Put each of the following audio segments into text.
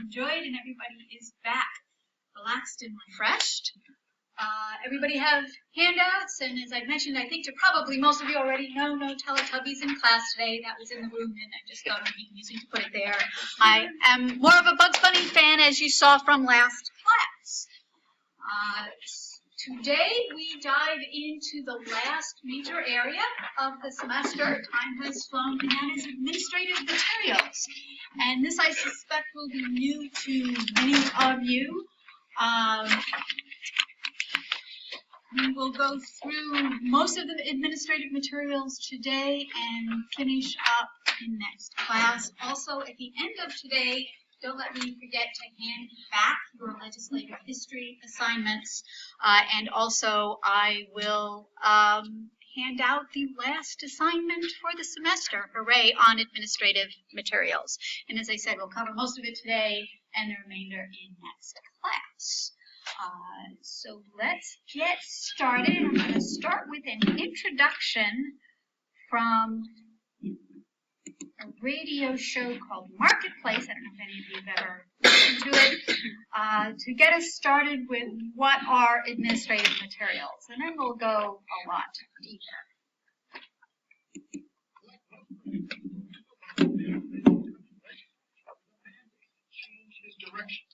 enjoyed and everybody is back relaxed and refreshed. Everybody have handouts, and as I mentioned, I think probably most of you already know no Teletubbies in class today. That was in the room, and I just thought it would be easy to put it there. I am more of a Bugs Bunny fan, as you saw from last class. Today we dive into the last major area of the semester. Time has flown, and that is administrative materials. And this, I suspect, will be new to many of you. We will go through most of the administrative materials today and finish up in next class. Also, at the end of today, don't let me forget to hand back your legislative history assignments. And also, I will hand out the last assignment for the semester, hooray, on administrative materials. And as I said, we'll cover most of it today and the remainder in next class. So let's get started. I'm going to start with an introduction from a radio show called Marketplace. I don't know if any of you have ever listened to it. To get us started with what are administrative materials, and then we'll go a lot deeper. Change his direction.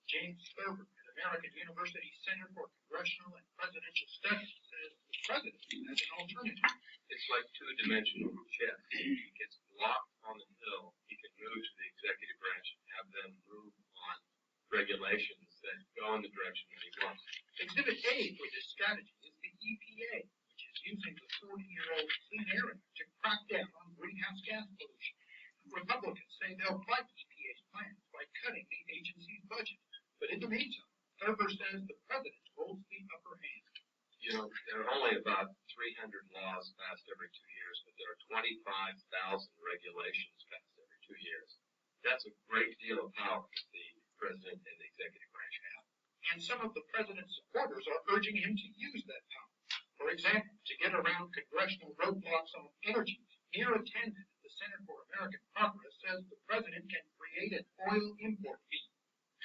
James Thurber at American University Center for Congressional and Presidential Studies says the president has an alternative. It's like two-dimensional chess. He gets blocked on the hill. He can move to the executive branch and have them move on regulations that go in the direction that he wants. Exhibit A for this strategy is the EPA, which is using the 40-year-old Clean Air Act to crack down on greenhouse gas pollution. Republicans say they'll fight EPA's plans by cutting the agency's budget. But in the meantime, Thurber says the president holds the upper hand. You know, there are only about 300 laws passed every 2 years, but there are 25,000 regulations passed every 2 years. That's a great deal of power that the president and the executive branch have. And some of the president's supporters are urging him to use that power. For example, to get around congressional roadblocks on energy, Neera Tanden at the Center for American Progress says the president can create an oil import fee.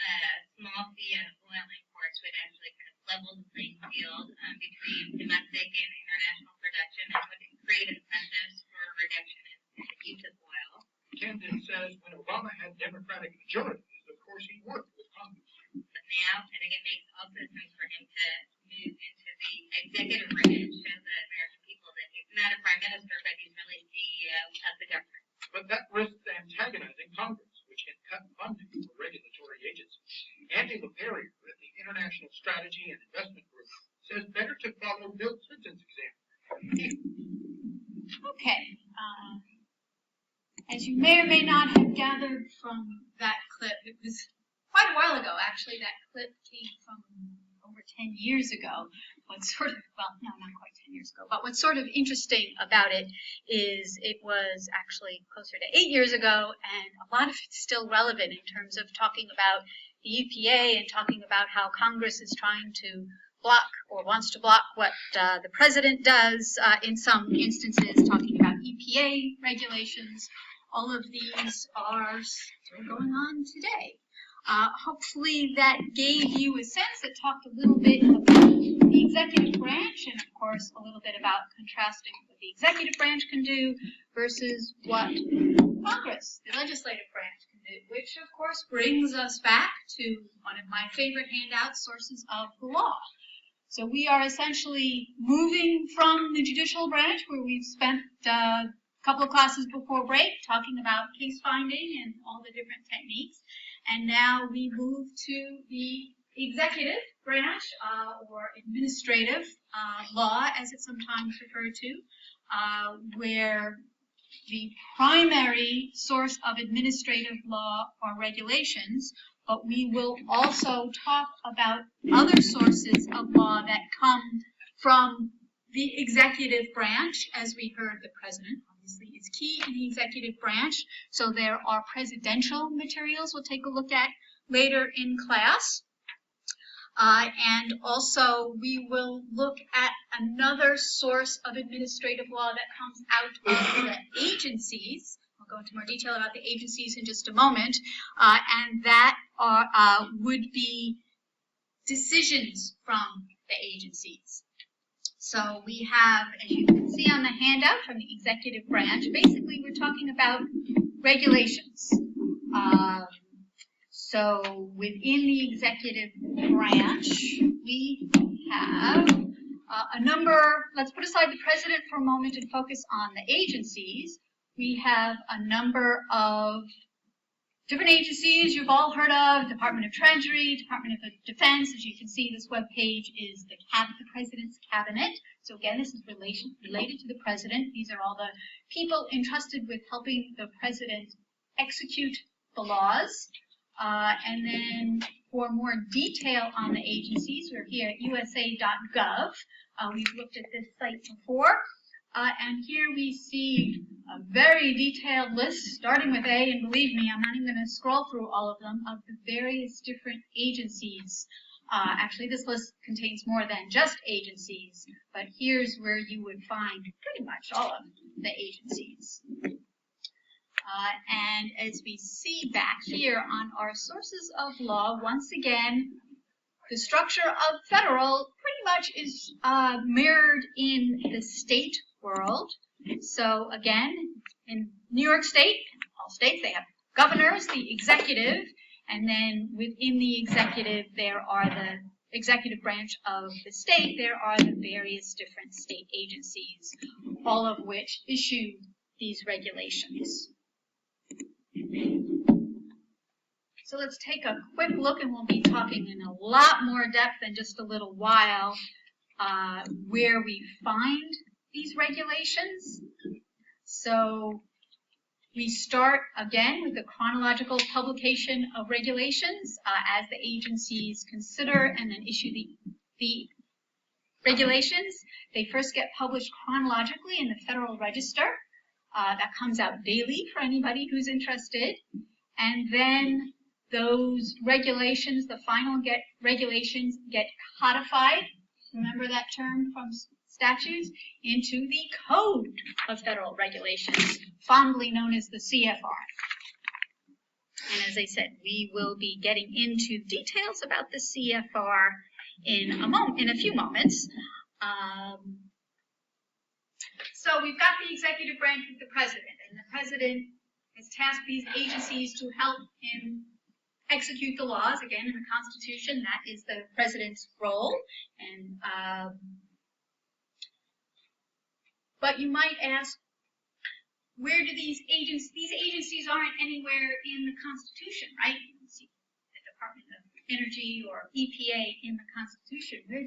A small fee on oil imports would actually kind of level the playing field between domestic and international production and would create incentives for a reduction in the use of oil. Tanden says when Obama had Democratic majorities, of course he worked with Congress. But now, I think it makes also sense for him to move into the executive branch, show the American people that he's not a prime minister, but he's really CEO of the government. But that risks antagonizing Congress, which can cut funding for regulatory agencies. Andy LaPerriere at the International Strategy and Investment Group says better to follow Bill Clinton's example. Okay. As you may or may not have gathered from that clip, it was quite a while ago, actually. That clip came from over 10 years ago. What's sort of, well, no, not quite 10 years ago, but what's sort of interesting about it is it was actually closer to 8 years ago, and a lot of it's still relevant in terms of talking about the EPA and talking about how Congress is trying to block or wants to block what the president does in some instances, talking about EPA regulations. All of these are still going on today. Hopefully that gave you a sense, that talked a little bit about the executive branch and, of course, a little bit about contrasting what the executive branch can do versus what Congress, the legislative branch, can do, which, of course, brings us back to one of my favorite handouts, sources of the law. So we are essentially moving from the judicial branch, where we've spent a couple of classes before break talking about case finding and all the different techniques. And now we move to the executive branch, or administrative law, as it's sometimes referred to, where the primary source of administrative law are regulations, but we will also talk about other sources of law that come from the executive branch. As we heard, the president obviously is key in the executive branch, so there are presidential materials we'll take a look at later in class. And also we will look at another source of administrative law that comes out of the agencies. I'll go into more detail about the agencies in just a moment, and that would be decisions from the agencies. So we have, as you can see on the handout from the executive branch, basically we're talking about regulations. So within the executive branch, we have a number, let's put aside the president for a moment and focus on the agencies. We have a number of different agencies you've all heard of: Department of Treasury, Department of Defense. As you can see, this web page is the President's Cabinet. So again, this is related to the president. These are all the people entrusted with helping the president execute the laws. And then for more detail on the agencies, we're here at usa.gov. We've looked at this site before. And here we see a very detailed list, starting with A, and believe me, I'm not even going to scroll through all of them, of the various different agencies. Actually, this list contains more than just agencies, but here's where you would find pretty much all of the agencies. And as we see back here on our sources of law, once again, the structure of federal pretty much is mirrored in the state world. So again, in New York State, all states, they have governors, the executive, and then within the executive, there are the executive branch of the state, there are the various different state agencies, all of which issue these regulations. So let's take a quick look, and we'll be talking in a lot more depth in just a little while where we find these regulations. So we start again with the chronological publication of regulations as the agencies consider and then issue the regulations. They first get published chronologically in the Federal Register. That comes out daily for anybody who's interested. And then those regulations, the final regulations, get codified. Remember that term from statutes? Into the Code of Federal Regulations, fondly known as the CFR. And as I said, we will be getting into details about the CFR in a few moments. So we've got the executive branch with the president, and the president has tasked these agencies to help him execute the laws. Again, in the Constitution, that is the president's role. And but you might ask, where do these agencies aren't anywhere in the Constitution, right? You can see the Department of Energy or EPA in the Constitution. Where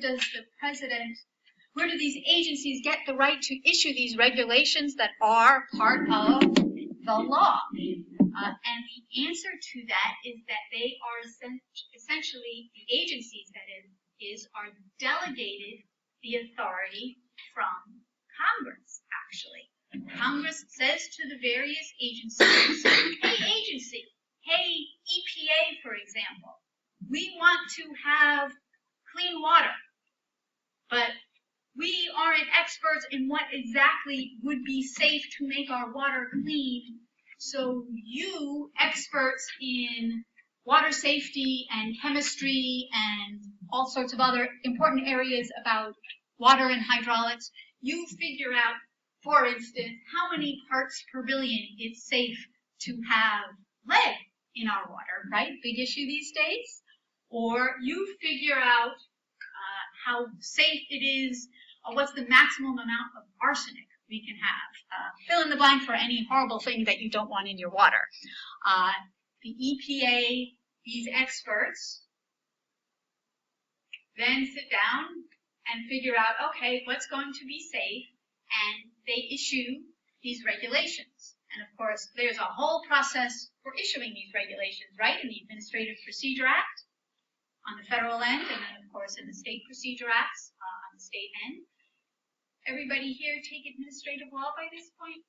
do these agencies get the right to issue these regulations that are part of the law? And the answer to that is that they are essentially, the agencies are delegated the authority from Congress, actually. Congress says to the various agencies, hey agency, hey EPA, for example, we want to have clean water, but we aren't experts in what exactly would be safe to make our water clean. So you, experts in water safety and chemistry and all sorts of other important areas about water and hydraulics, you figure out, for instance, how many parts per billion it's safe to have lead in our water, right? Big issue these days. Or you figure out how safe it is, what's the maximum amount of arsenic we can have. Fill in the blank for any horrible thing that you don't want in your water. The EPA, these experts, then sit down and figure out, okay, what's going to be safe, and they issue these regulations. And of course, there's a whole process for issuing these regulations, right? In the Administrative Procedure Act on the federal end, and then of course in the state procedure acts on the state end. Everybody here take administrative law by this point?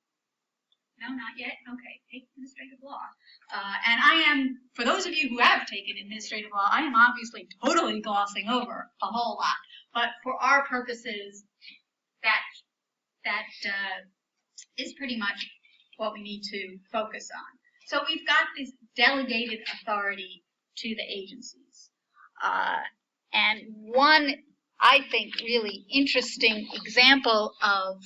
No, not yet? Okay, take administrative law. And I am, for those of you who have taken administrative law, I am obviously totally glossing over a whole lot. But for our purposes, that is pretty much what we need to focus on. So we've got this delegated authority to the agencies. And one, I think, really interesting example of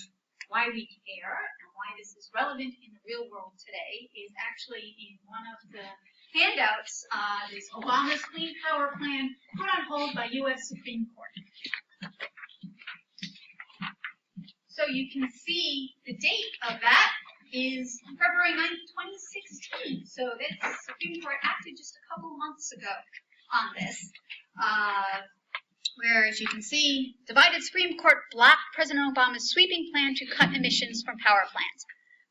why we care and why this is relevant in the real world today is actually in one of the handouts, is Obama's Clean Power Plan put on hold by U.S. Supreme Court. So you can see the date of that is February 9th, 2016. So the Supreme Court acted just a couple months ago on this, where, as you can see, divided Supreme Court blocked President Obama's sweeping plan to cut emissions from power plants,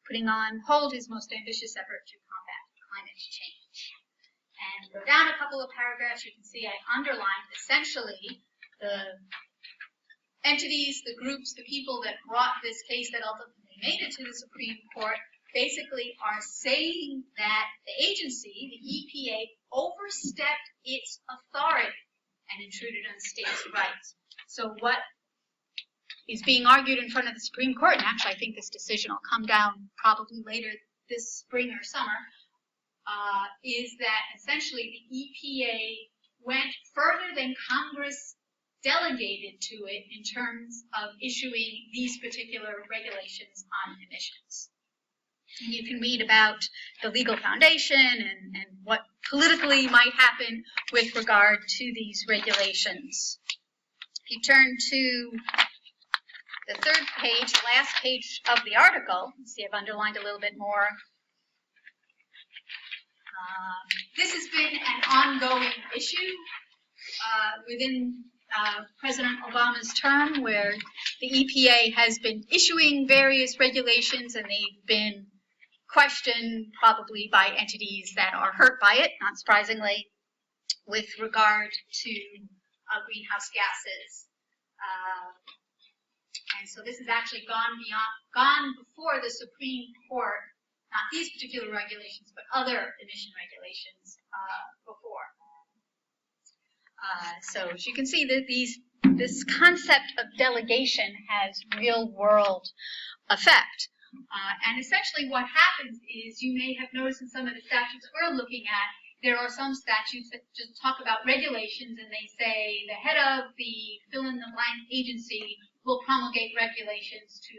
putting on hold his most ambitious effort to combat climate change. And go down a couple of paragraphs, you can see I underlined essentially the entities, the groups, the people that brought this case that ultimately made it to the Supreme Court basically are saying that the agency, the EPA, overstepped its authority and intruded on states' rights. So what is being argued in front of the Supreme Court, and actually I think this decision will come down probably later this spring or summer, is that essentially the EPA went further than Congress delegated to it in terms of issuing these particular regulations on emissions. And you can read about the legal foundation and what politically might happen with regard to these regulations. If you turn to the third page, the last page of the article, you see I've underlined a little bit more. This has been an ongoing issue within President Obama's term, where the EPA has been issuing various regulations and they've been questioned probably by entities that are hurt by it, not surprisingly, with regard to greenhouse gases. And so this has actually gone before the Supreme Court, not these particular regulations, but other emission regulations before. So as you can see, that this concept of delegation has real-world effect. And essentially what happens is, you may have noticed in some of the statutes we're looking at, there are some statutes that just talk about regulations and they say the head of the fill-in-the-blank agency will promulgate regulations to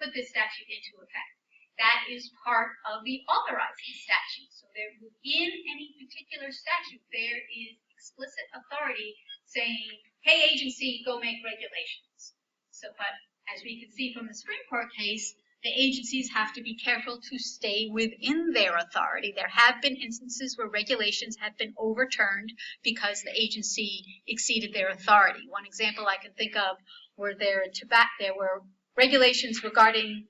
put this statute into effect. That is part of the authorizing statute. So there, within any particular statute, there is explicit authority saying, hey, agency, go make regulations. So, but as we can see from the Supreme Court case, the agencies have to be careful to stay within their authority. There have been instances where regulations have been overturned because the agency exceeded their authority. One example I can think of were there were regulations regarding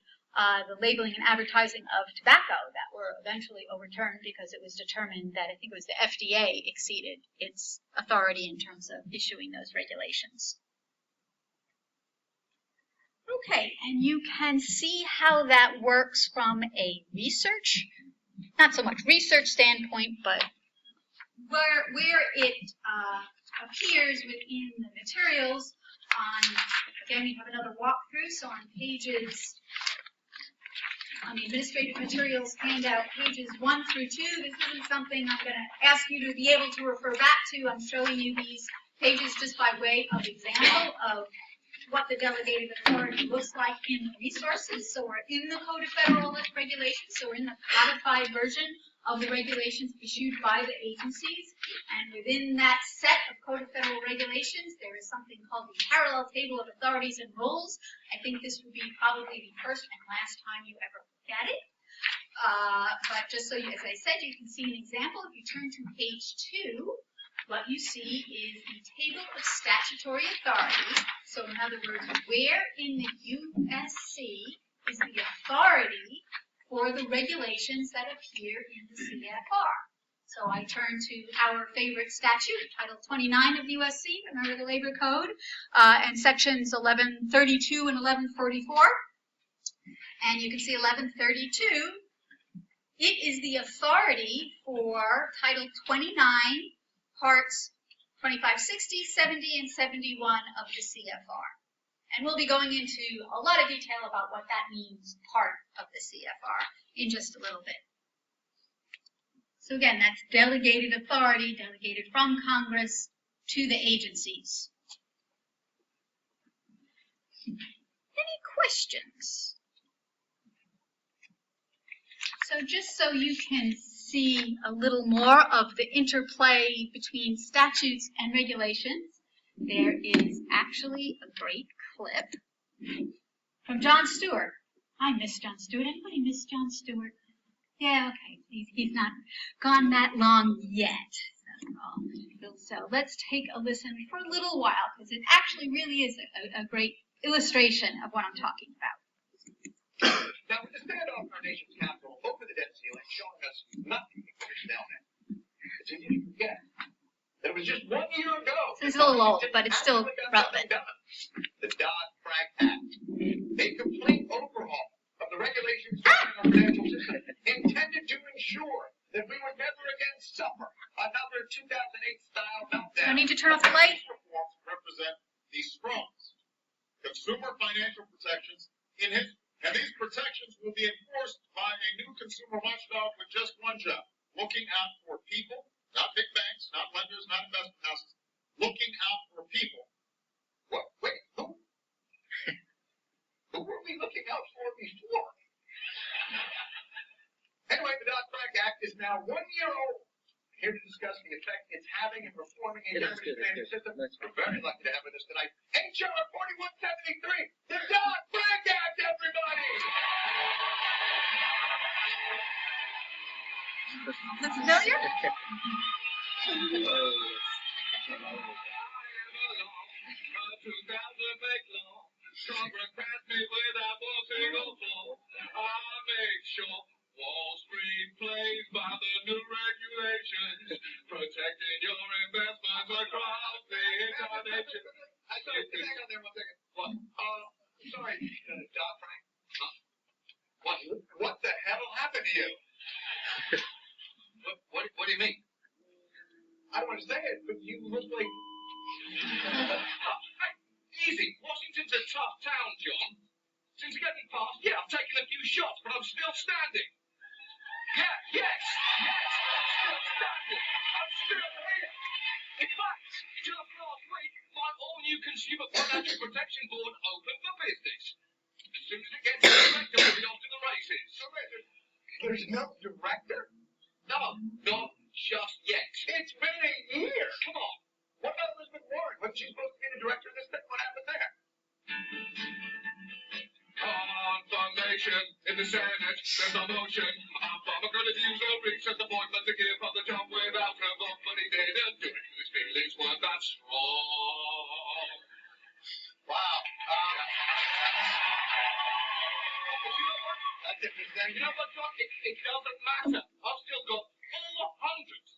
the labeling and advertising of tobacco that were eventually overturned because it was determined that, I think it was the FDA, exceeded its authority in terms of issuing those regulations. Okay, and you can see how that works from a research, not so much research standpoint, but where it appears within the materials. Again, we have another walkthrough, so on pages, on the administrative materials handout, pages 1 through 2, this isn't something I'm going to ask you to be able to refer back to. I'm showing you these pages just by way of example of what the delegated authority looks like in the resources. So we're in the Code of Federal Regulations, so we're in the codified version of the regulations issued by the agencies. And within that set of Code of Federal Regulations, there is something called the Parallel Table of Authorities and Roles. I think this would be probably the first and last time you ever look at it. But just so, as I said, you can see an example. If you turn to page 2, what you see is the table of statutory authorities. So in other words, where in the USC is the authority for the regulations that appear in the CFR. So I turn to our favorite statute, Title 29 of the USC, remember the Labor Code, and sections 1132 and 1144. And you can see 1132, it is the authority for Title 29, parts 25, 60, 70, and 71 of the CFR. And we'll be going into a lot of detail about what that means, part of the CFR, in just a little bit. So again, that's delegated authority, delegated from Congress to the agencies. Any questions? So just so you can see a little more of the interplay between statutes and regulations, there is actually a great clip from Jon Stewart. I miss Jon Stewart. Anybody miss Jon Stewart? Yeah, okay. He's not gone that long yet. So let's take a listen for a little while, because it actually really is a great illustration of what I'm talking about. Now, with the standoff in our nation's capital over the debt ceiling showing us nothing but down there, it's easy to forget that it was just 1 year ago. So it's a little old, but it's still relevant. The Dodd-Frank Act, a complete overhaul of the regulations governing our financial system, intended to ensure that we would never again suffer another 2008-style meltdown. I need to turn off the light. These reforms represent the strongest consumer financial protections in history. And these protections will be enforced by a new consumer watchdog with just one job: looking out for people, not big banks, not lenders, not investment houses, looking out for people. What? Wait, who? Who were we looking out for before? Anyway, the Dodd-Frank Act is now 1 year old. Here to discuss the effect it's having in reforming a German financial system. We're very lucky to have with us tonight H.R. 4173, the Dodd-Frank Act, everybody! Looks familiar? Congress passed me without one single flaw. I make sure Wall Street plays by the new regulations, protecting your investments across the entire nation. Hang on there 1 second. What? Sorry, Dodd-Frank. Huh? What the hell happened to you? What do you mean? I don't want to say it, but you look like... Easy. Washington's a tough town, John. Since getting past, yeah, I've taken a few shots, but I'm still standing. Yes, I'm still standing. I'm still here. In fact, just last week, my all-new Consumer Financial Protection Board opened for business. As soon as it gets to the director, we'll be off to the races. So wait, there's no director? No, not just yet. It's been a year. Come on. What about Elizabeth Warren? Wasn't she supposed to be the director of this thing? What happened there? Confirmation in the Senate, there's a motion. I'm going to use a recent appointment to give up the job without a vote, but he didn't do it. His feelings weren't that strong. Wow. That's interesting. You know what, John? It doesn't matter. I've still got 400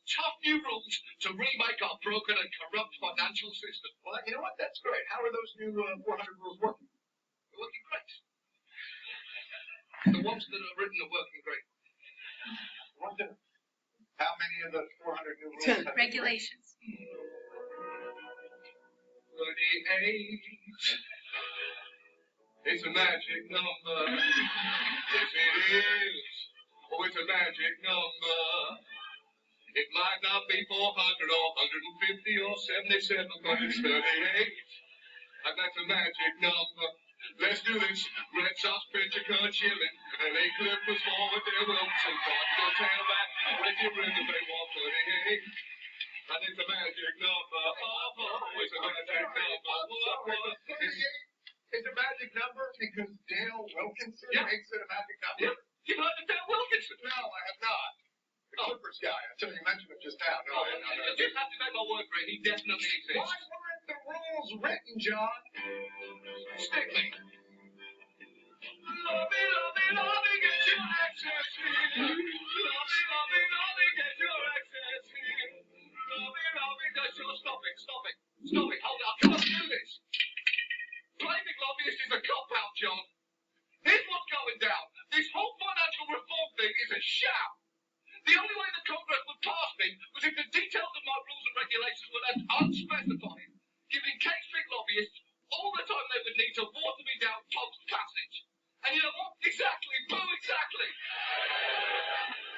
tough new rules to remake our broken and corrupt financial system. Well, you know what? That's great. How are those new 400 rules working? They're working great. The ones that are written are working great. How many of the 400 new rules have Regulations. 38. It's a magic number. Yes, it is. Oh, it's a magic number. It might not be 400 or 150 or 77, but it's 38. And that's a magic number. Let's do this. Red Sox pitcher Kurt Schilling. L.A. Clippers forward their Wilson. Got your tailback. Reggie Ritter, they want 38. And it's a magic number. Oh, it's a magic number. 38 is a magic number because Dale Wilkinson Yeah. makes it a magic number? Yeah. You've heard of Dale Wilkinson? No, I have not. The Clippers guy. Until you mentioned it just now. No, I have not. You just have to take my word for it. He definitely exists. Why weren't the rules written, John? Stick me. Lobby, lobby, lobby, get your access here. Lobby, lobby, lobby, get your access here. Lobby, lobby, stop it. Hold it, I can't do this. Blaming lobbyists is a cop-out, John. Here's what's going down. This whole financial reform thing is a sham. The only way the Congress would pass me was if the details of my rules and regulations were left unspecified, giving K Street lobbyists all the time they would need to water me down post-passage. And you know what? Exactly. Boo, exactly.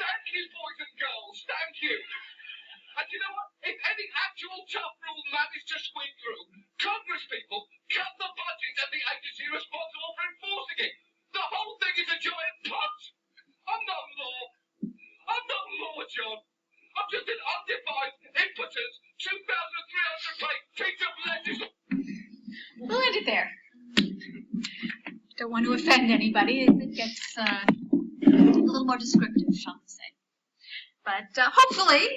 Thank you, boys and girls. Thank actual tough rule managed to squeak through, Congress people cut the budget and the agency responsible for enforcing it. The whole thing is a giant punt. I'm not law. I'm not law, John. I'm just an undefined, impotent, 2,300-page piece of legislation. We'll end it there. Don't want to offend anybody. It gets a little more descriptive, shall we say. But hopefully,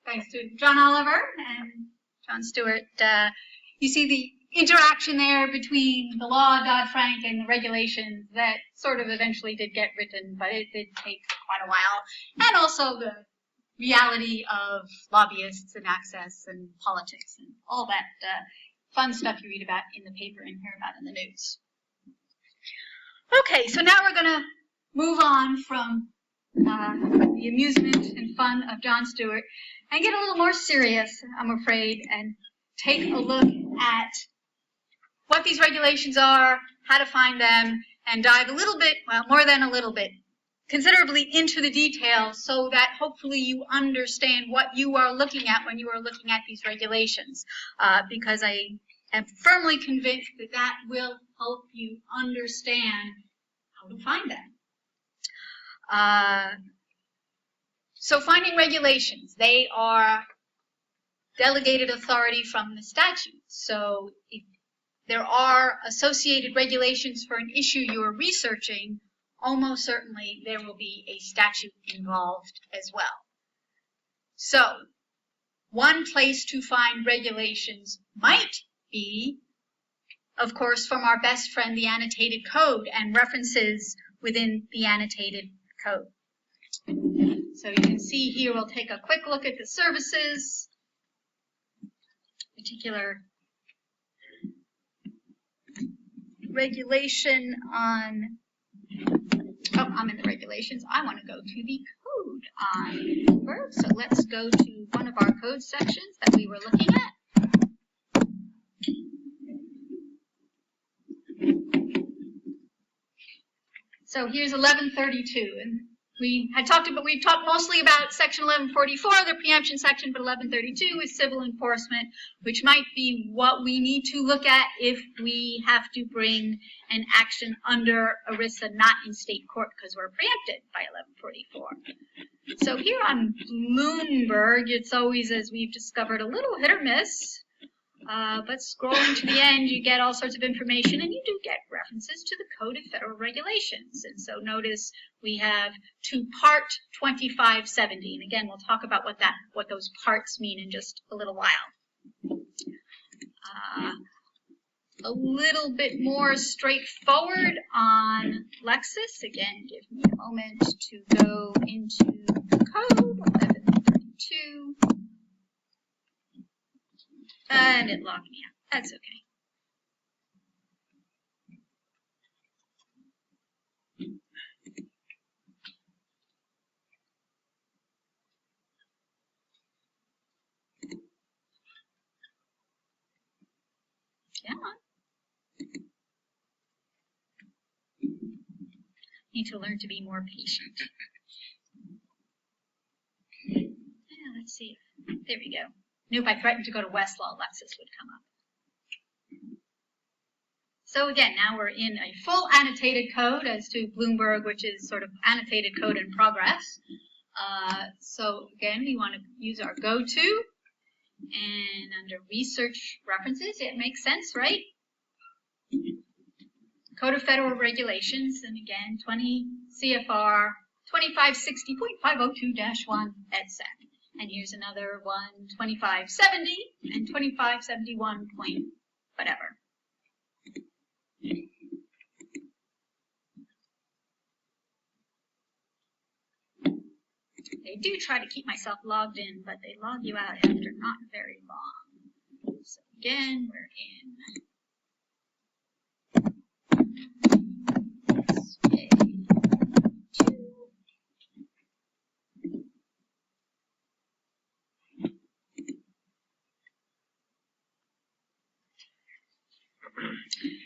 thanks to John Oliver and John Stewart, you see the interaction there between the law, Dodd-Frank, and the regulations that sort of eventually did get written, but it did take quite a while. And also the reality of lobbyists and access and politics and all that fun stuff you read about in the paper and hear about in the news. Okay, so now we're going to move on from the amusement and fun of John Stewart and get a little more serious, I'm afraid, and take a look at what these regulations are, how to find them, and dive a little bit, well, more than a little bit, considerably into the details so that hopefully you understand what you are looking at when you are looking at these regulations, because I am firmly convinced that that will help you understand how to find them. So finding regulations, they are delegated authority from the statute. So if there are associated regulations for an issue you are researching, almost certainly there will be a statute involved as well. So one place to find regulations might be, of course, from our best friend, the annotated code, and references within the annotated code. So you can see here, we'll take a quick look at the services, particular regulation on, oh, I'm in the regulations. I want to go to the code on Bloomberg. So let's go to one of our code sections that we were looking at. So here's 1132, and we've talked mostly about section 1144, the preemption section, but 1132 is civil enforcement, which might be what we need to look at if we have to bring an action under ERISA, not in state court, because we're preempted by 1144. So here on Bloomberg, it's always, as we've discovered, a little hit or miss. But scrolling to the end, you get all sorts of information, and you do get references to the Code of Federal Regulations. And so notice we have to Part 2570. And again, we'll talk about what those parts mean in just a little while. A little bit more straightforward on Lexis. Again, give me a moment to go into the code, 1132. And it logged me out. That's okay. Come on. Need to learn to be more patient. Yeah, let's see. There we go. Knew if I threatened to go to Westlaw, Lexis would come up. So again, now we're in a full annotated code as to Bloomberg, which is sort of annotated code in progress. So again, we want to use our go-to, and under research references, it makes sense, right? Code of Federal Regulations, and again, 20 CFR 2560.502-1 EDSEC. And here's another one, 2570 and 2571 point whatever. They do try to keep myself logged in, but they log you out after not very long. So again, we're in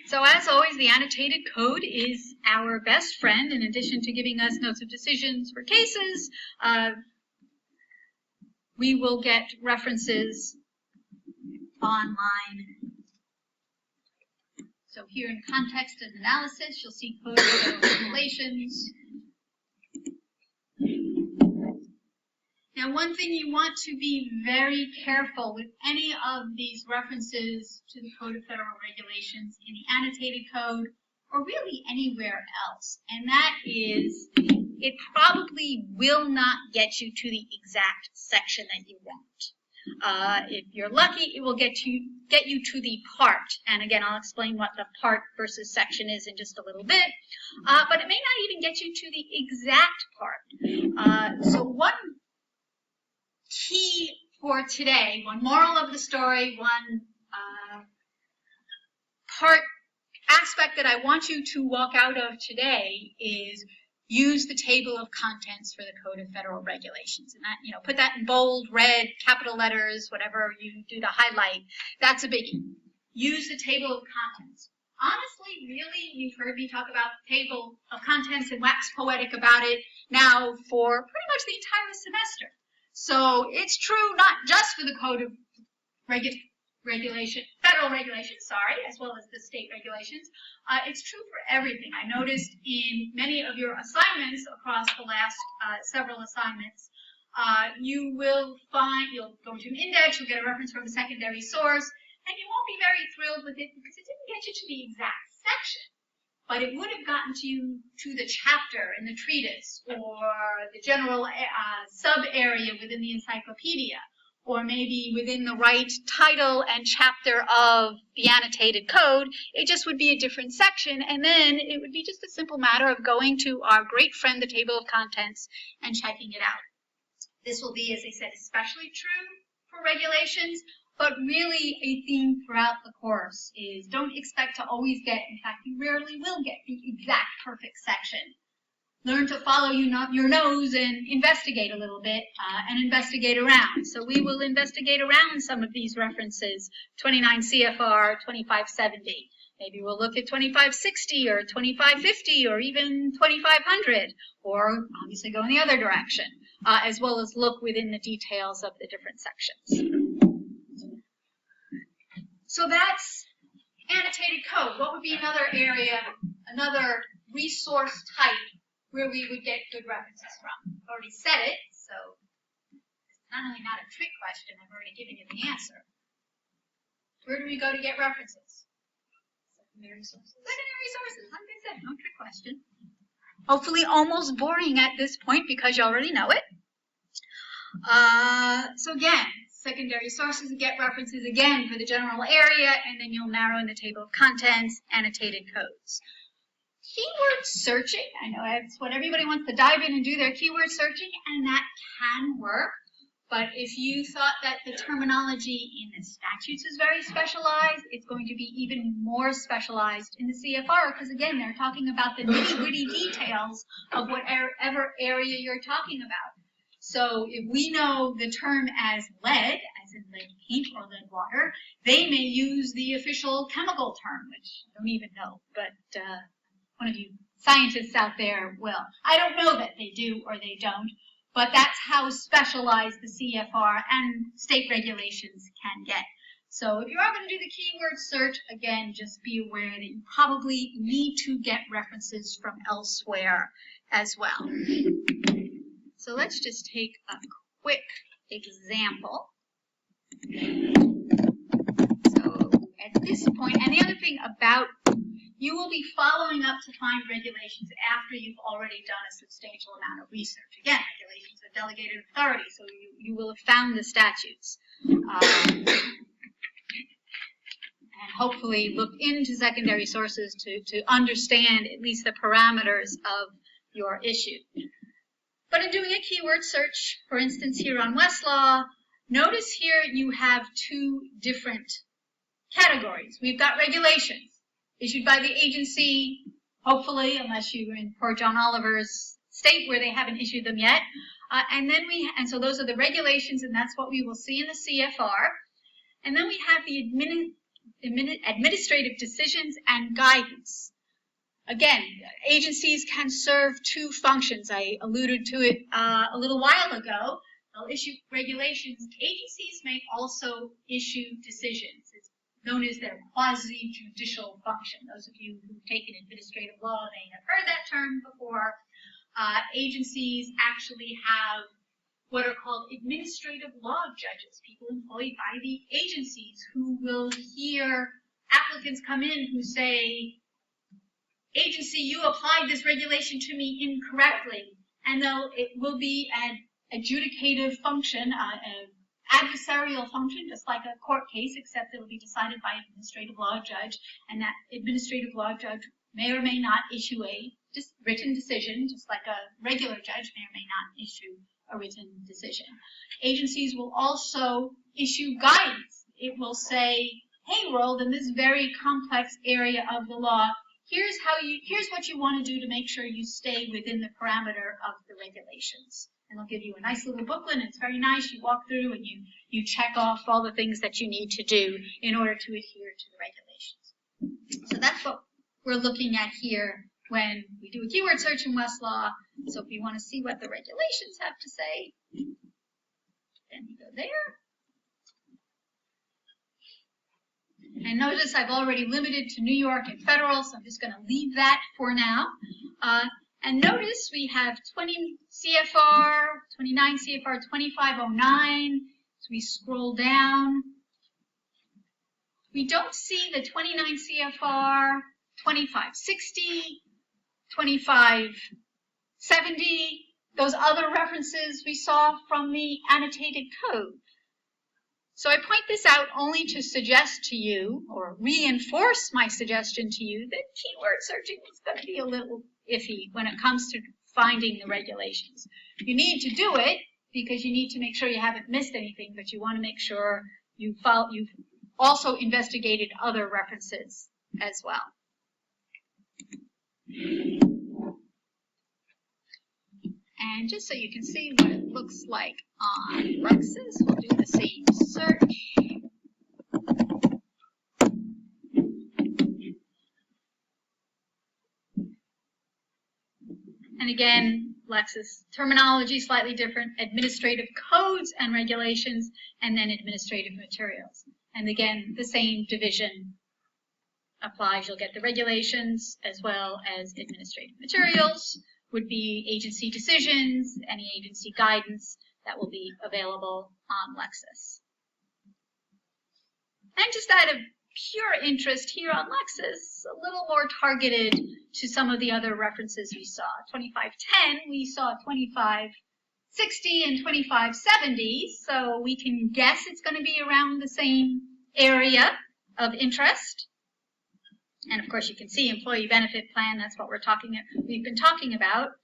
So as always, the annotated code is our best friend. In addition to giving us notes of decisions for cases, we will get references online. So here in context and analysis, you'll see Code of Federal Regulations. Now, one thing you want to be very careful with any of these references to the Code of Federal Regulations in the annotated code, or really anywhere else, and that is, it probably will not get you to the exact section that you want. If you're lucky, it will get you to the part, and again, I'll explain what the part versus section is in just a little bit, but it may not even get you to the exact part. So one key for today, one moral of the story, one aspect that I want you to walk out of today is use the table of contents for the Code of Federal Regulations. And that, put that in bold, red, capital letters, whatever you do to highlight. That's a biggie. Use the table of contents. Honestly, really, you've heard me talk about the table of contents and wax poetic about it now for pretty much the entire semester. So it's true not just for the Code of Federal Regulations, as well as the state regulations. It's true for everything. I noticed in many of your assignments across the last several assignments, you will find, you'll go to an index, you'll get a reference from a secondary source, and you won't be very thrilled with it because it didn't get you to the exact section. But it would have gotten you to the chapter in the treatise, or the general sub-area within the encyclopedia, or maybe within the right title and chapter of the annotated code. It just would be a different section, and then it would be just a simple matter of going to our great friend, the table of contents, and checking it out. This will be, as I said, especially true for regulations, but really a theme throughout the course is don't expect to always get, in fact, you rarely will get the exact perfect section. Learn to follow your nose and investigate a little bit and investigate around. So we will investigate around some of these references, 29 CFR, 2570. Maybe we'll look at 2560 or 2550 or even 2500, or obviously go in the other direction, as well as look within the details of the different sections. So that's annotated code. What would be another area, another resource type where we would get good references from? I've already said it, so it's not only not a trick question, I've already given you the answer. Where do we go to get references? Secondary sources. Secondary sources, like I said, no trick question. Hopefully almost boring at this point because you already know it. So again, secondary sources get references again for the general area, and then you'll narrow in the table of contents, annotated codes. Keyword searching, I know it's what everybody wants to dive in and do their keyword searching, and that can work. But if you thought that the terminology in the statutes is very specialized, it's going to be even more specialized in the CFR, because again, they're talking about the nitty-gritty details of whatever area you're talking about. So if we know the term as lead, as in lead paint or lead water, they may use the official chemical term, which I don't even know, but one of you scientists out there will. I don't know that they do or they don't, but that's how specialized the CFR and state regulations can get. So if you are going to do the keyword search, again, just be aware that you probably need to get references from elsewhere as well. So let's just take a quick example. So at this point, and the other thing about, you will be following up to find regulations after you've already done a substantial amount of research. Again, regulations are delegated authority, so you will have found the statutes. And hopefully look into secondary sources to understand at least the parameters of your issue. But in doing a keyword search, for instance, here on Westlaw, notice here you have two different categories. We've got regulations issued by the agency, hopefully, unless you're in poor John Oliver's state where they haven't issued them yet. And so those are the regulations, and that's what we will see in the CFR. And then we have the administrative decisions and guidance. Again, agencies can serve two functions. I alluded to it a little while ago. they'll issue regulations. Agencies may also issue decisions. It's known as their quasi-judicial function. Those of you who've taken administrative law may have heard that term before. Agencies actually have what are called administrative law judges, people employed by the agencies who will hear applicants come in who say, agency, you applied this regulation to me incorrectly. And it will be an adjudicative function, an adversarial function, just like a court case, except it will be decided by an administrative law judge. And that administrative law judge may or may not issue a written decision, just like a regular judge may or may not issue a written decision. Agencies will also issue guidance. It will say, hey, world, in this very complex area of the law, here's what you want to do to make sure you stay within the parameter of the regulations. And they'll give you a nice little booklet, and it's very nice. You walk through and you check off all the things that you need to do in order to adhere to the regulations. So that's what we're looking at here when we do a keyword search in Westlaw. So if you want to see what the regulations have to say, then you go there. And notice I've already limited to New York and federal, so I'm just going to leave that for now. And notice we have 29 CFR 2509. So we scroll down. We don't see the 29 CFR 2560, 2570, those other references we saw from the annotated code. So I point this out only to suggest to you, or reinforce my suggestion to you, that keyword searching is going to be a little iffy when it comes to finding the regulations. You need to do it because you need to make sure you haven't missed anything, but you want to make sure you've also investigated other references as well. And just so you can see what it looks like on Lexis, we'll do the same search. And again, Lexis terminology slightly different, administrative codes and regulations, and then administrative materials. And again, the same division applies. You'll get the regulations as well as administrative materials. Would be agency decisions, any agency guidance that will be available on Lexis. And just out of pure interest here on Lexis, a little more targeted to some of the other references we saw. 2510, we saw 2560 and 2570, so we can guess it's going to be around the same area of interest. And of course, you can see employee benefit plan. That's what we've been talking about.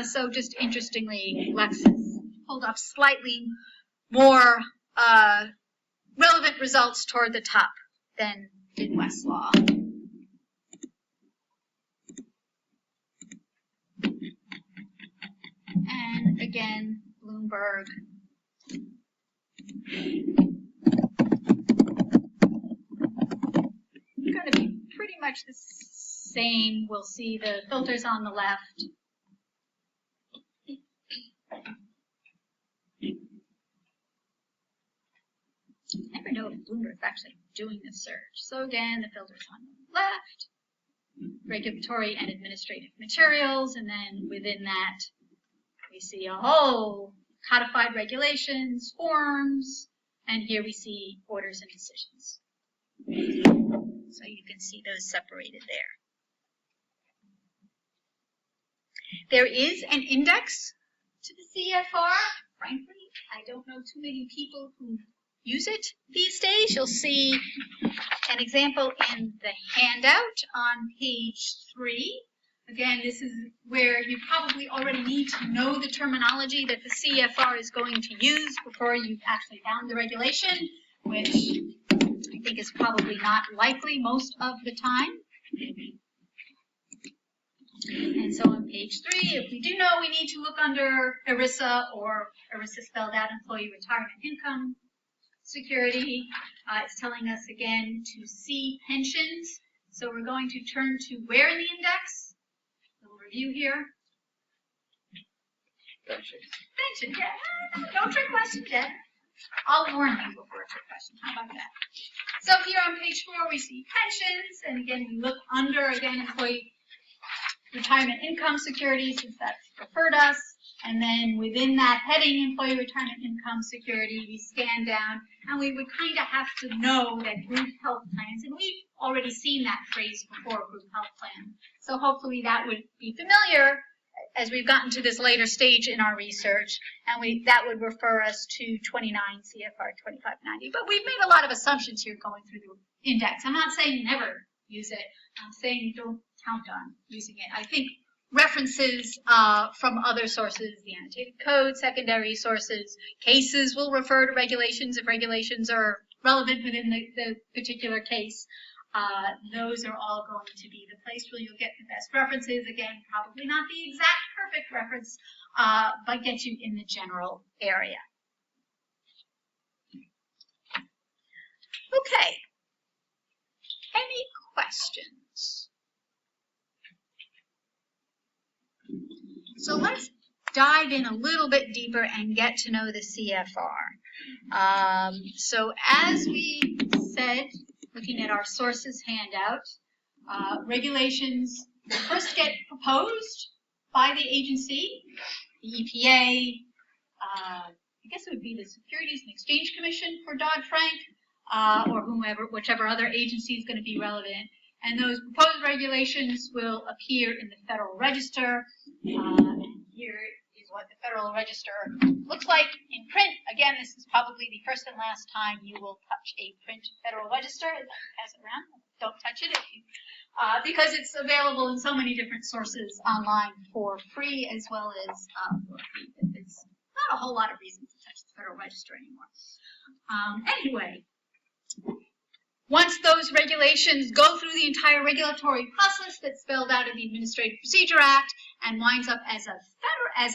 So just interestingly, Lexis pulled up slightly more relevant results toward the top than did Westlaw. And again, Bloomberg. Going to be pretty much the same. We'll see the filters on the left. Never know if Bloomberg's actually doing the search. So again, the filters on the left, regulatory and administrative materials, and then within that, we see a whole codified regulations, forms, and here we see orders and decisions. So you can see those separated there. There is an index to the CFR. Frankly, I don't know too many people who use it these days. You'll see an example in the handout on page 3. Again, this is where you probably already need to know the terminology that the CFR is going to use before you've actually found the regulation, which I think is probably not likely most of the time. And so on page 3, if we do know we need to look under ERISA, or ERISA spelled out Employee Retirement Income Security, it's telling us again to see pensions. So we're going to turn to where in the index? A little review here. Pension, yeah. Don't trick question, Jen. I'll warn you before a trick question. How about that? So here on page 4, we see pensions, and again, we look under, again, employee retirement income security, since that's referred us. And then within that heading, employee retirement income security, we scan down, and we would kind of have to know that group health plans, and we've already seen that phrase before, group health plan. So hopefully that would be familiar as we've gotten to this later stage in our research, and that would refer us to 29 CFR 2590. But we've made a lot of assumptions here going through the index. I'm not saying never use it. I'm saying don't count on using it. I think references from other sources, the annotated code, secondary sources, cases will refer to regulations if regulations are relevant within the particular case. Those are all going to be the place where you'll get the best references. Again, probably not the exact perfect reference, but get you in the general area. Okay. Any questions? So let's dive in a little bit deeper and get to know the CFR. So as we said, looking at our sources handout, regulations first get proposed by the agency, the EPA, I guess it would be the Securities and Exchange Commission for Dodd-Frank, or whichever other agency is going to be relevant. And those proposed regulations will appear in the Federal Register. And here is what the Federal Register looks like in print. Again, this is probably the first and last time you will touch a print Federal Register. Pass it around. Don't touch it because it's available in so many different sources online for free as well as for free. It's not a whole lot of reasons to touch the Federal Register anymore. Anyway. Once those regulations go through the entire regulatory process that's spelled out in the Administrative Procedure Act and winds up as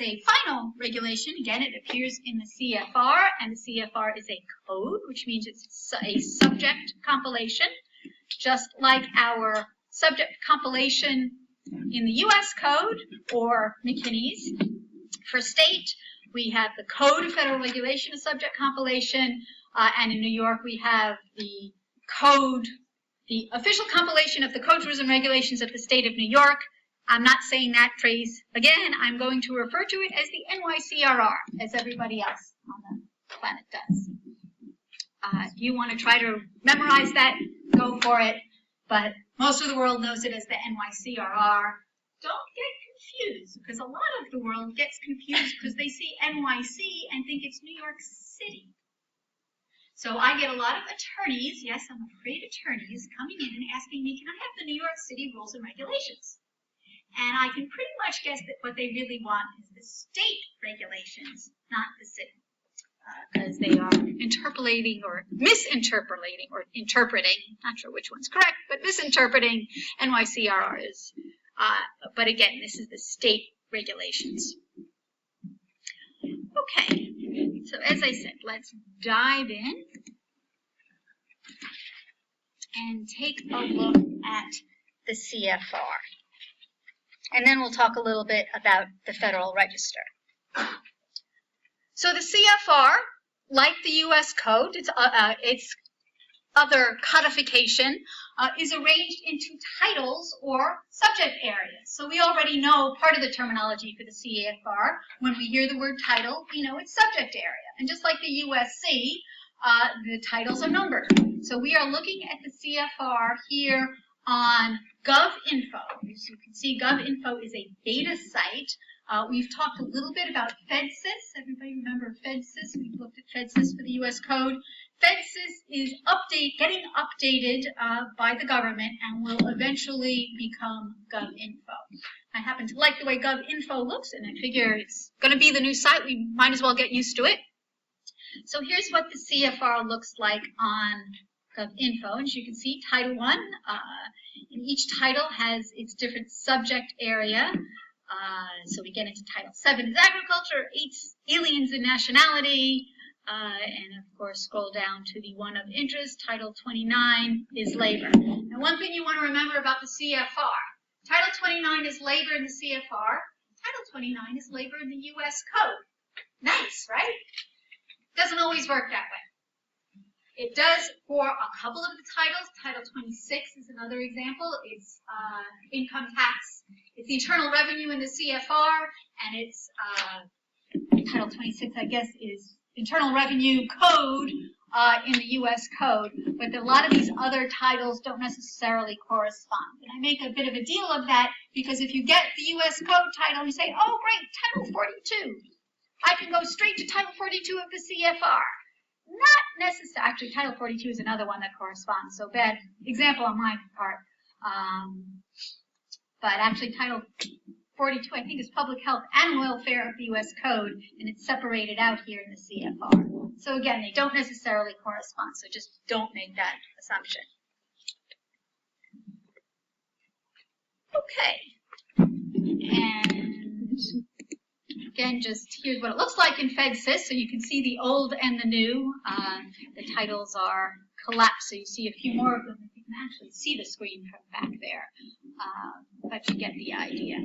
a final regulation, again, it appears in the CFR, and the CFR is a code, which means it's a subject compilation, just like our subject compilation in the U.S. Code or McKinney's. For state, we have the Code of Federal Regulation, a subject compilation, and in New York we have the code, the official compilation of the codes, rules, and regulations of the state of New York. I'm not saying that phrase again. I'm going to refer to it as the NYCRR, as everybody else on the planet does. If you want to try to memorize that, go for it. But most of the world knows it as the NYCRR. Don't get confused, because a lot of the world gets confused because they see NYC and think it's New York City. So I get a lot of attorneys, yes, I'm afraid attorneys, coming in and asking me, can I have the New York City rules and regulations? And I can pretty much guess that what they really want is the state regulations, not the city. Because they are interpolating or misinterpolating or interpreting, not sure which one's correct, but misinterpreting NYCRRs. But again, this is the state regulations. Okay. So as I said, let's dive in and take a look at the CFR. And then we'll talk a little bit about the Federal Register. So the CFR, like the U.S. Code, its other codification, is arranged into titles or subject areas. So we already know part of the terminology for the CFR. When we hear the word title, we know it's subject area. And just like the USC, the titles are numbered. So we are looking at the CFR here on GovInfo. As you can see, GovInfo is a beta site. We've talked a little bit about FedSys. Everybody remember FedSys? We've looked at FedSys for the U.S. Code. FedSys is getting updated by the government and will eventually become GovInfo. I happen to like the way GovInfo looks, and I figure it's going to be the new site. We might as well get used to it. So here's what the CFR looks like on GovInfo. And as you can see, Title I, and each title has its different subject area. So we get into Title VII is agriculture, aliens and nationality, and of course scroll down to the one of interest. Title 29 is labor. Now one thing you want to remember about the CFR, Title 29 is labor in the CFR. Title 29 is labor in the U.S. Code. Nice, right? Doesn't always work that way. It does for a couple of the titles. Title 26 is another example. It's income tax. It's the Internal Revenue in the CFR, and it's Title 26, I guess, is Internal Revenue Code in the U.S. Code. But a lot of these other titles don't necessarily correspond. And I make a bit of a deal of that because if you get the U.S. Code title, you say, oh, great, Title 42. I can go straight to Title 42 of the CFR. Not necessarily. Actually, Title 42 is another one that corresponds. So bad example on my part. But actually, Title 42, I think, is Public Health and Welfare of the U.S. Code, and it's separated out here in the CFR. So again, they don't necessarily correspond, so just don't make that assumption. Okay. And again, just here's what it looks like in FedSys. So you can see the old and the new. The titles are collapsed, so you see a few more of them. You can actually see the screen from back there, but you get the idea.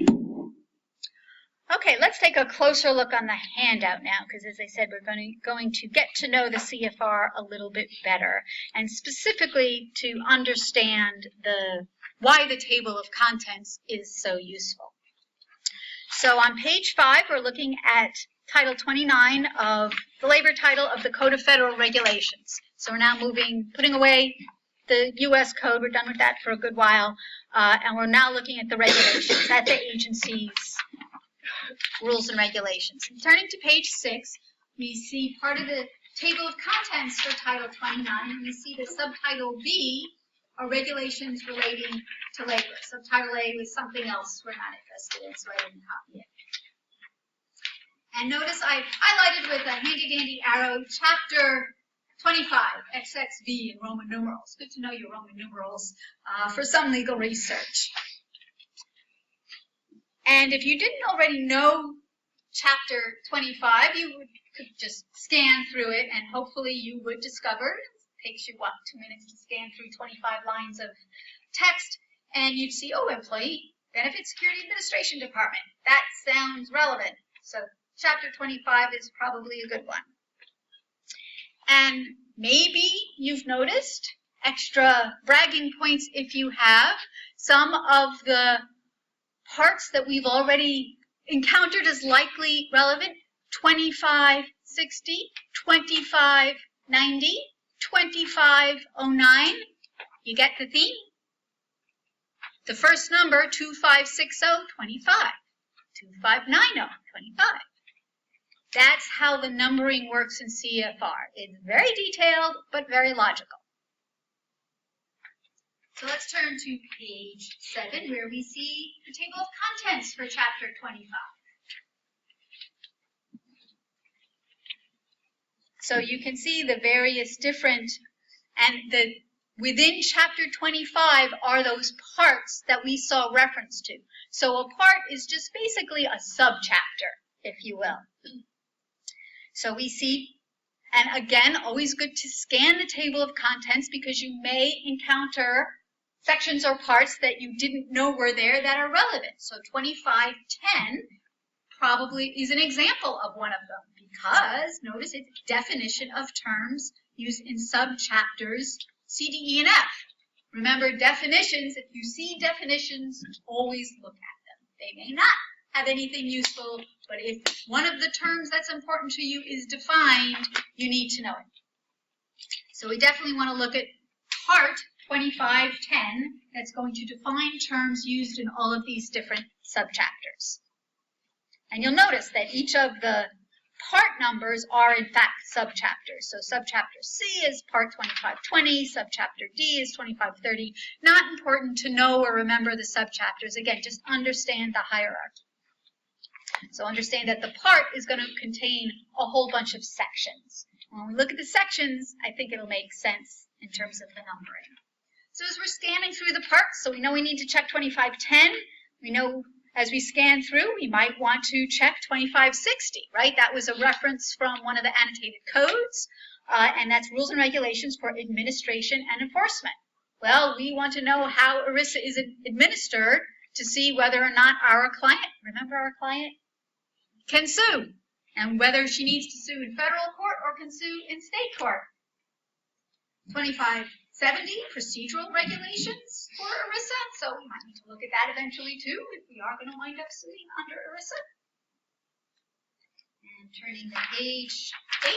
Okay, let's take a closer look on the handout now, because as I said, we're going to get to know the CFR a little bit better, and specifically to understand why the table of contents is so useful. So on page 5, we're looking at Title 29 of the labor title of the Code of Federal Regulations. So we're now putting away the U.S. Code. We're done with that for a good while, and we're now looking at the regulations, at the agency's rules and regulations. And turning to page 6, we see part of the table of contents for Title 29, and we see the subtitle B are regulations relating to labor. Subtitle A was something else we're not interested in, so I didn't copy it. And notice I've highlighted with a handy-dandy arrow Chapter 25, XXV in Roman numerals. Good to know your Roman numerals for some legal research. And if you didn't already know Chapter 25, you could just scan through it, and hopefully you would discover, it takes you, 2 minutes to scan through 25 lines of text, and you'd see, oh, Employee Benefit Security Administration Department. That sounds relevant. So Chapter 25 is probably a good one. And maybe you've noticed, extra bragging points if you have, some of the parts that we've already encountered as likely relevant: 2560, 2590, 2509. You get the theme? The first number, 2560, 25. 2590, 25. That's how the numbering works in CFR. It's very detailed, but very logical. So let's turn to page 7, where we see the table of contents for Chapter 25. So you can see the various different, and within Chapter 25 are those parts that we saw reference to. So a part is just basically a subchapter, if you will. So we see, and again, always good to scan the table of contents because you may encounter sections or parts that you didn't know were there that are relevant. So 2510 probably is an example of one of them because, notice it's definition of terms used in subchapters C, D, E, and F. Remember, definitions, if you see definitions, always look at them. They may not have anything useful, but if one of the terms that's important to you is defined, you need to know it. So we definitely want to look at part 2510 that's going to define terms used in all of these different subchapters. And you'll notice that each of the part numbers are in fact subchapters. So subchapter C is part 2520, subchapter D is 2530. Not important to know or remember the subchapters. Again, just understand the hierarchy. So understand that the part is going to contain a whole bunch of sections. When we look at the sections, I think it'll make sense in terms of the numbering. So as we're scanning through the parts, so we know we need to check 2510. We know as we scan through, we might want to check 2560, right? That was a reference from one of the annotated codes, and that's rules and regulations for administration and enforcement. Well, we want to know how ERISA is administered to see whether or not our client, remember our client, can sue, and whether she needs to sue in federal court or can sue in state court. 2570, procedural regulations for ERISA, so we might need to look at that eventually too, if we are going to wind up suing under ERISA. And turning the page 8.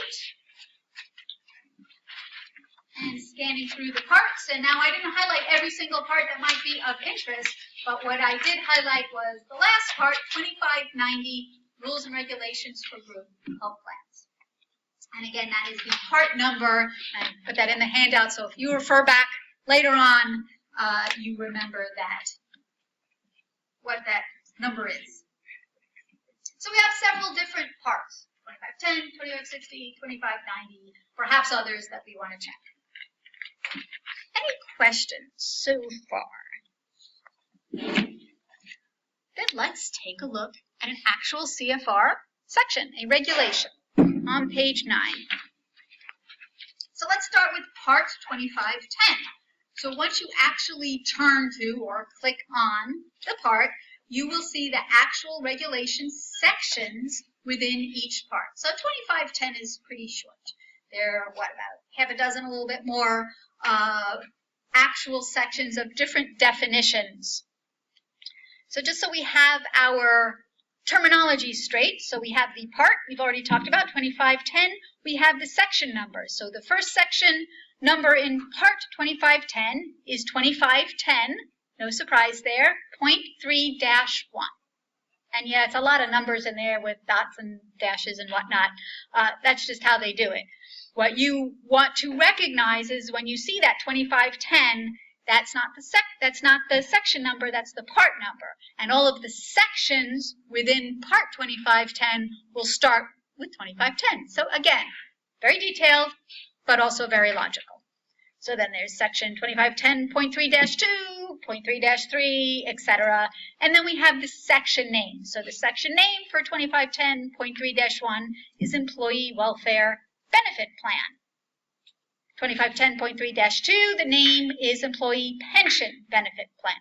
And scanning through the parts, and now I didn't highlight every single part that might be of interest, but what I did highlight was the last part, 2590, rules and regulations for group health plans. And again, that is the part number, and put that in the handout, so if you refer back later on, you remember that, what that number is. So we have several different parts, 2510, 2560, 2590, perhaps others that we want to check. Any questions so far? Then let's take a look at an actual CFR section, a regulation, on page 9. So let's start with part 2510. So once you actually turn to or click on the part, you will see the actual regulation sections within each part. So 2510 is pretty short. There are, what, about half a dozen, a little bit more actual sections of different definitions. So just so we have our terminology straight, so we have the part we've already talked about, 2510. We have the section number. So the first section number in part 2510 is 2510, no surprise there, 0.3-1. And yeah, it's a lot of numbers in there with dots and dashes and whatnot. That's just how they do it. What you want to recognize is when you see that 2510, that's not the section number, that's the part number. And all of the sections within part 2510 will start with 2510. So again, very detailed, but also very logical. So then there's section 2510.3-2, 0.3-3, etc. And then we have the section name. So the section name for 2510.3-1 is Employee Welfare Benefit Plan. 2510.3-2, the name is Employee Pension Benefit Plan.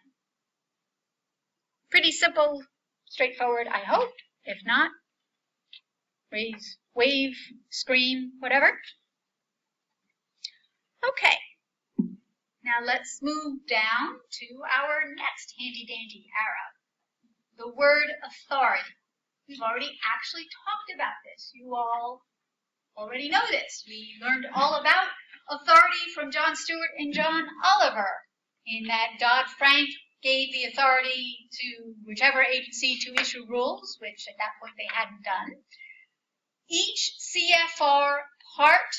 Pretty simple, straightforward, I hope. If not, raise, wave, scream, whatever. Okay. Now let's move down to our next handy-dandy arrow. The word authority. We've already actually talked about this. You all already know this. We learned all about authority from John Stewart and John Oliver, in that Dodd-Frank gave the authority to whichever agency to issue rules, which at that point they hadn't done. Each CFR part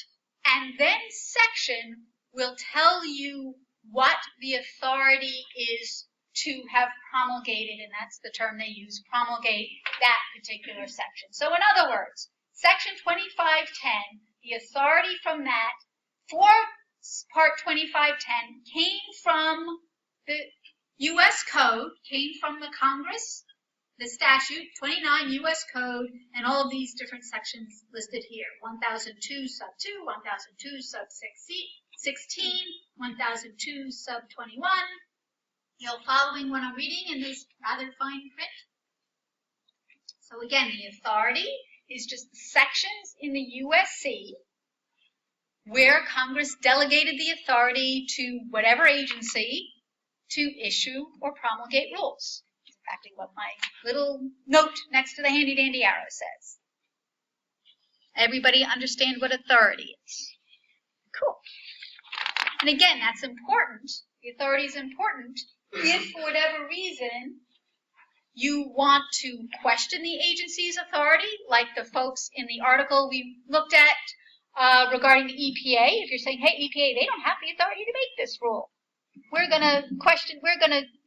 and then section will tell you what the authority is to have promulgated, and that's the term they use, promulgate that particular section. So in other words, section 2510, the authority from that for part 2510 came from the U.S. Code, came from the Congress, the statute, 29 U.S. Code, and all of these different sections listed here. 1002 sub 2, 1002 sub 16, 1002 sub 21. You're following what I'm reading in this rather fine print. So again, the authority is just the sections in the USC where Congress delegated the authority to whatever agency to issue or promulgate rules. That's exactly what my little note next to the handy-dandy arrow says. Everybody understand what authority is? Cool. And again, that's important. The authority is important if, for whatever reason, you want to question the agency's authority, like the folks in the article we looked at regarding the EPA. If you're saying, hey, EPA, they don't have the authority to make this rule. We're going to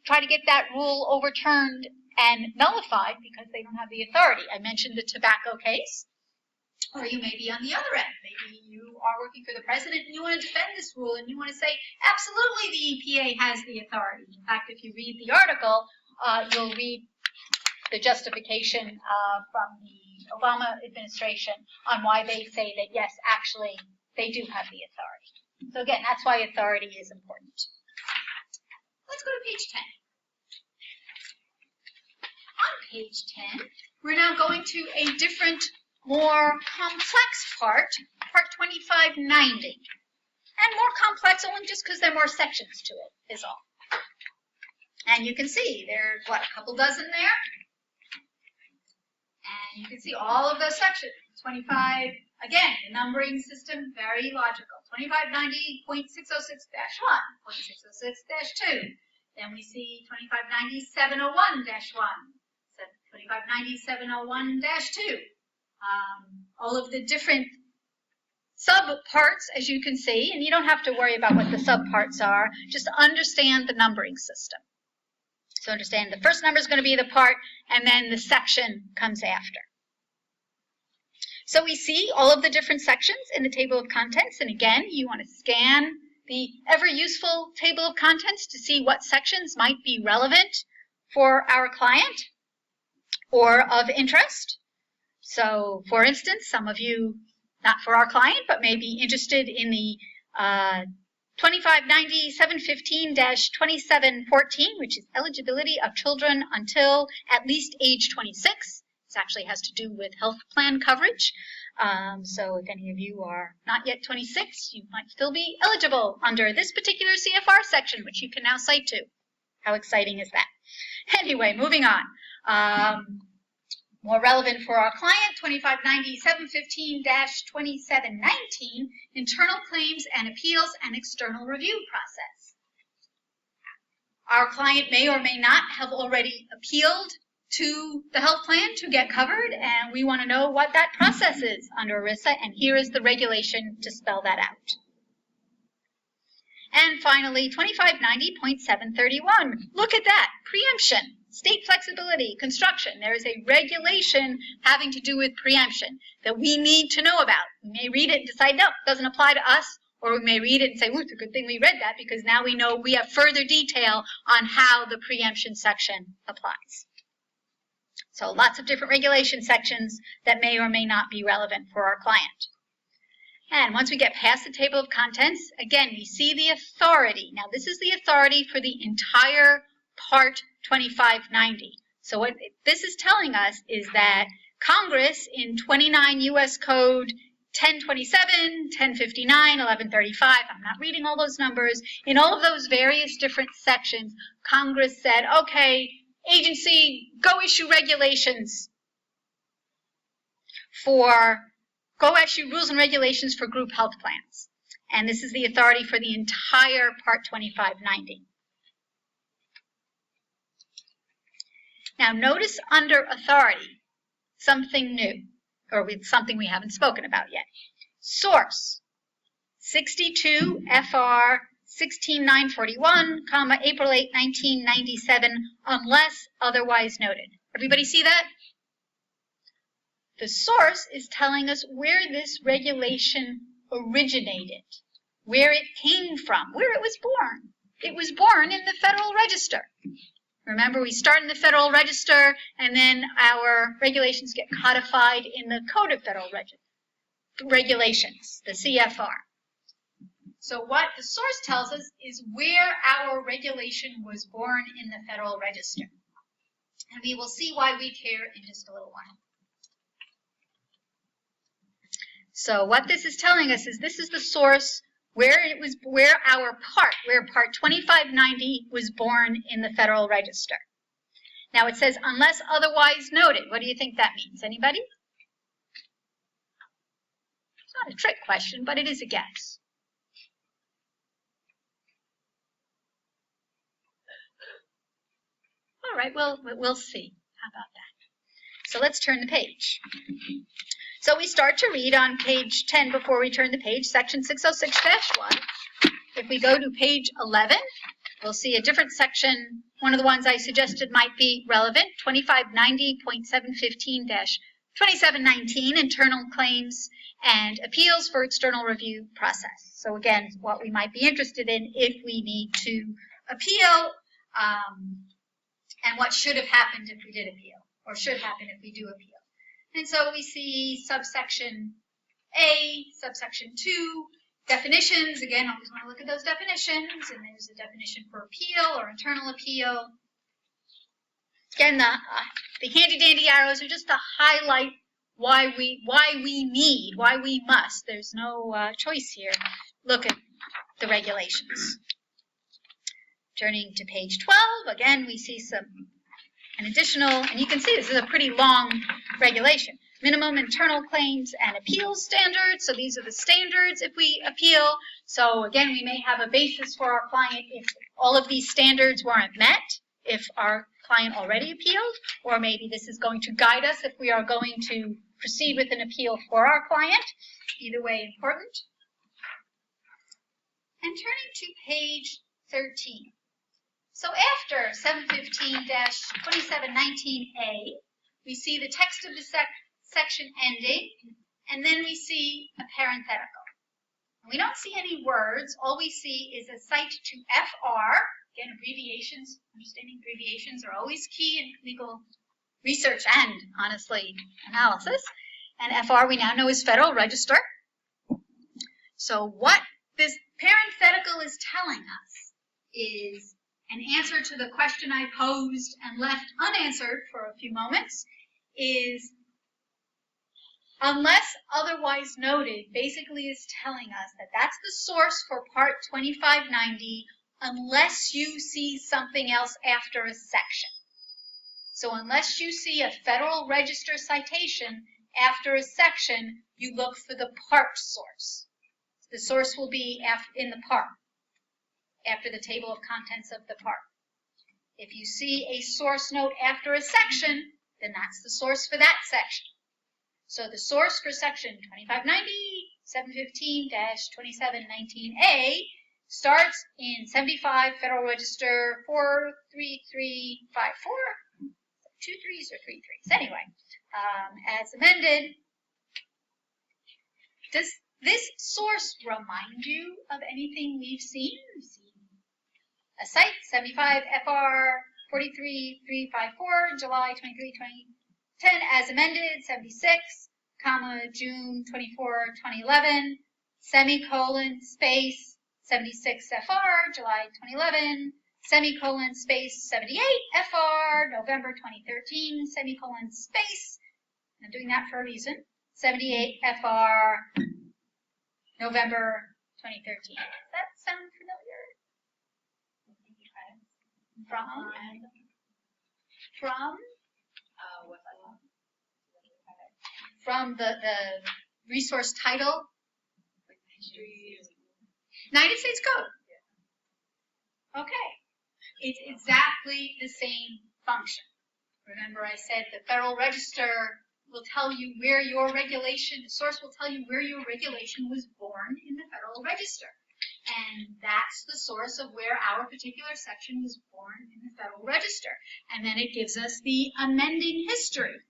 try to get that rule overturned and nullified because they don't have the authority. I mentioned the tobacco case. Or you may be on the other end. Maybe you are working for the president and you want to defend this rule and you want to say, absolutely, the EPA has the authority. In fact, if you read the article, you'll read the justification from the Obama administration on why they say that, yes, actually, they do have the authority. So again, that's why authority is important. Let's go to page 10. page 10. We're now going to a different, more complex part 2590. And more complex only just because there are more sections to it, is all. And you can see there's, what, a couple dozen there? And you can see all of those sections. 25, again, the numbering system, very logical. 2590.606-1, 0.606-2. Then we see 2590.701-1, 2590.701-2. All of the different sub-parts, as you can see, and you don't have to worry about what the sub-parts are, just understand the numbering system. So understand the first number is going to be the part, and then the section comes after. So we see all of the different sections in the table of contents, and again, you want to scan the ever-useful table of contents to see what sections might be relevant for our client or of interest. So, for instance, some of you, not for our client, but may be interested in the 2590.715-2714, which is eligibility of children until at least age 26. This actually has to do with health plan coverage. So if any of you are not yet 26, you might still be eligible under this particular CFR section, which you can now cite to. How exciting is that? Anyway, moving on. More relevant for our client, 2590.715-2719, internal claims and appeals and external review process. Our client may or may not have already appealed to the health plan to get covered, and we want to know what that process is under ERISA, and here is the regulation to spell that out. And finally, 2590.731. Look at that, preemption. State flexibility, construction. There is a regulation having to do with preemption that we need to know about. We may read it and decide, no, it doesn't apply to us, or we may read it and say, ooh, it's a good thing we read that because now we know we have further detail on how the preemption section applies. So lots of different regulation sections that may or may not be relevant for our client. And once we get past the table of contents, again, we see the authority. Now, this is the authority for the entire Part 2590. So what this is telling us is that Congress in 29 U.S. Code 1027, 1059, 1135, I'm not reading all those numbers, in all of those various different sections, Congress said, okay, agency, go issue regulations go issue rules and regulations for group health plans. And this is the authority for the entire Part 2590. Now notice under authority, something new, or something we haven't spoken about yet. Source, 62 FR 16941, April 8, 1997, unless otherwise noted. Everybody see that? The source is telling us where this regulation originated, where it came from, where it was born. It was born in the Federal Register. Remember, we start in the Federal Register, and then our regulations get codified in the Code of Federal Regulations, the CFR. So what the source tells us is where our regulation was born in the Federal Register. And we will see why we care in just a little while. So what this is telling us is this is the source where Part 2590 was born in the Federal Register. Now it says unless otherwise noted. What do you think that means? Anybody? It's not a trick question, but it is a guess. All right, well, we'll see. How about that? So let's turn the page. So we start to read on page 10 before we turn the page, section 606-1. If we go to page 11, we'll see a different section. One of the ones I suggested might be relevant, 2590.715-2719, internal claims and appeals for external review process. So again, what we might be interested in if we need to appeal, and what should have happened if we did appeal, or should happen if we do appeal. And so we see subsection A, subsection 2, definitions. Again, always want to look at those definitions. And there's a definition for appeal or internal appeal. Again, the handy dandy arrows are just to highlight why we must. There's no choice here. Look at the regulations. Turning to page 12, again, we see an additional, and you can see this is a pretty long regulation. Minimum internal claims and appeals standards. So these are the standards if we appeal. So again, we may have a basis for our client if all of these standards weren't met, if our client already appealed, or maybe this is going to guide us if we are going to proceed with an appeal for our client. Either way, important. And turning to page 13. So after 715-2719A, we see the text of the section ending, and then we see a parenthetical. We don't see any words. All we see is a cite to FR. Again, abbreviations, understanding abbreviations are always key in legal research and, honestly, analysis. And FR we now know is Federal Register. So what this parenthetical is telling us is an answer to the question I posed and left unanswered for a few moments is, unless otherwise noted, basically is telling us that that's the source for Part 2590 unless you see something else after a section. So unless you see a Federal Register citation after a section, you look for the part source. The source will be in the part, after the table of contents of the part. If you see a source note after a section, then that's the source for that section. So the source for section 2590, 715-2719A starts in 75 Federal Register 43354. 2 3s or 3 3s. Anyway, as amended, does this source remind you of anything we've seen? We've seen a cite, 75 FR 43354, July 23, 2010, as amended, 76, comma, June 24, 2011, semicolon, space, 76 FR, July 2011, semicolon, space, 78 FR, November 2013, semicolon, space, I'm doing that for a reason, 78 FR, November 2013. Does that sound familiar? From the resource title? United States Code. Okay. It's exactly the same function. Remember I said the Federal Register will tell you where your regulation, the source will tell you where your regulation was born in the Federal Register. And that's the source of where our particular section was born in the Federal Register. And then it gives us the amending history.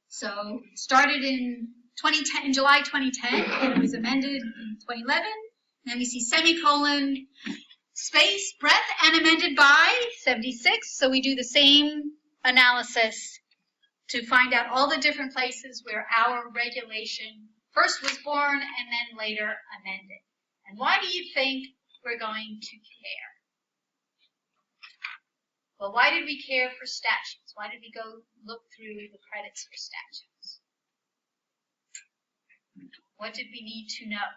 So it started in 2010, in July 2010, and it was amended in 2011. And then we see semicolon, space, breadth, and amended by 76. So we do the same analysis to find out all the different places where our regulation first was born and then later amended. And why do you think we're going to care? Well, why did we care for statutes? Why did we go look through the credits for statutes? What did we need to know?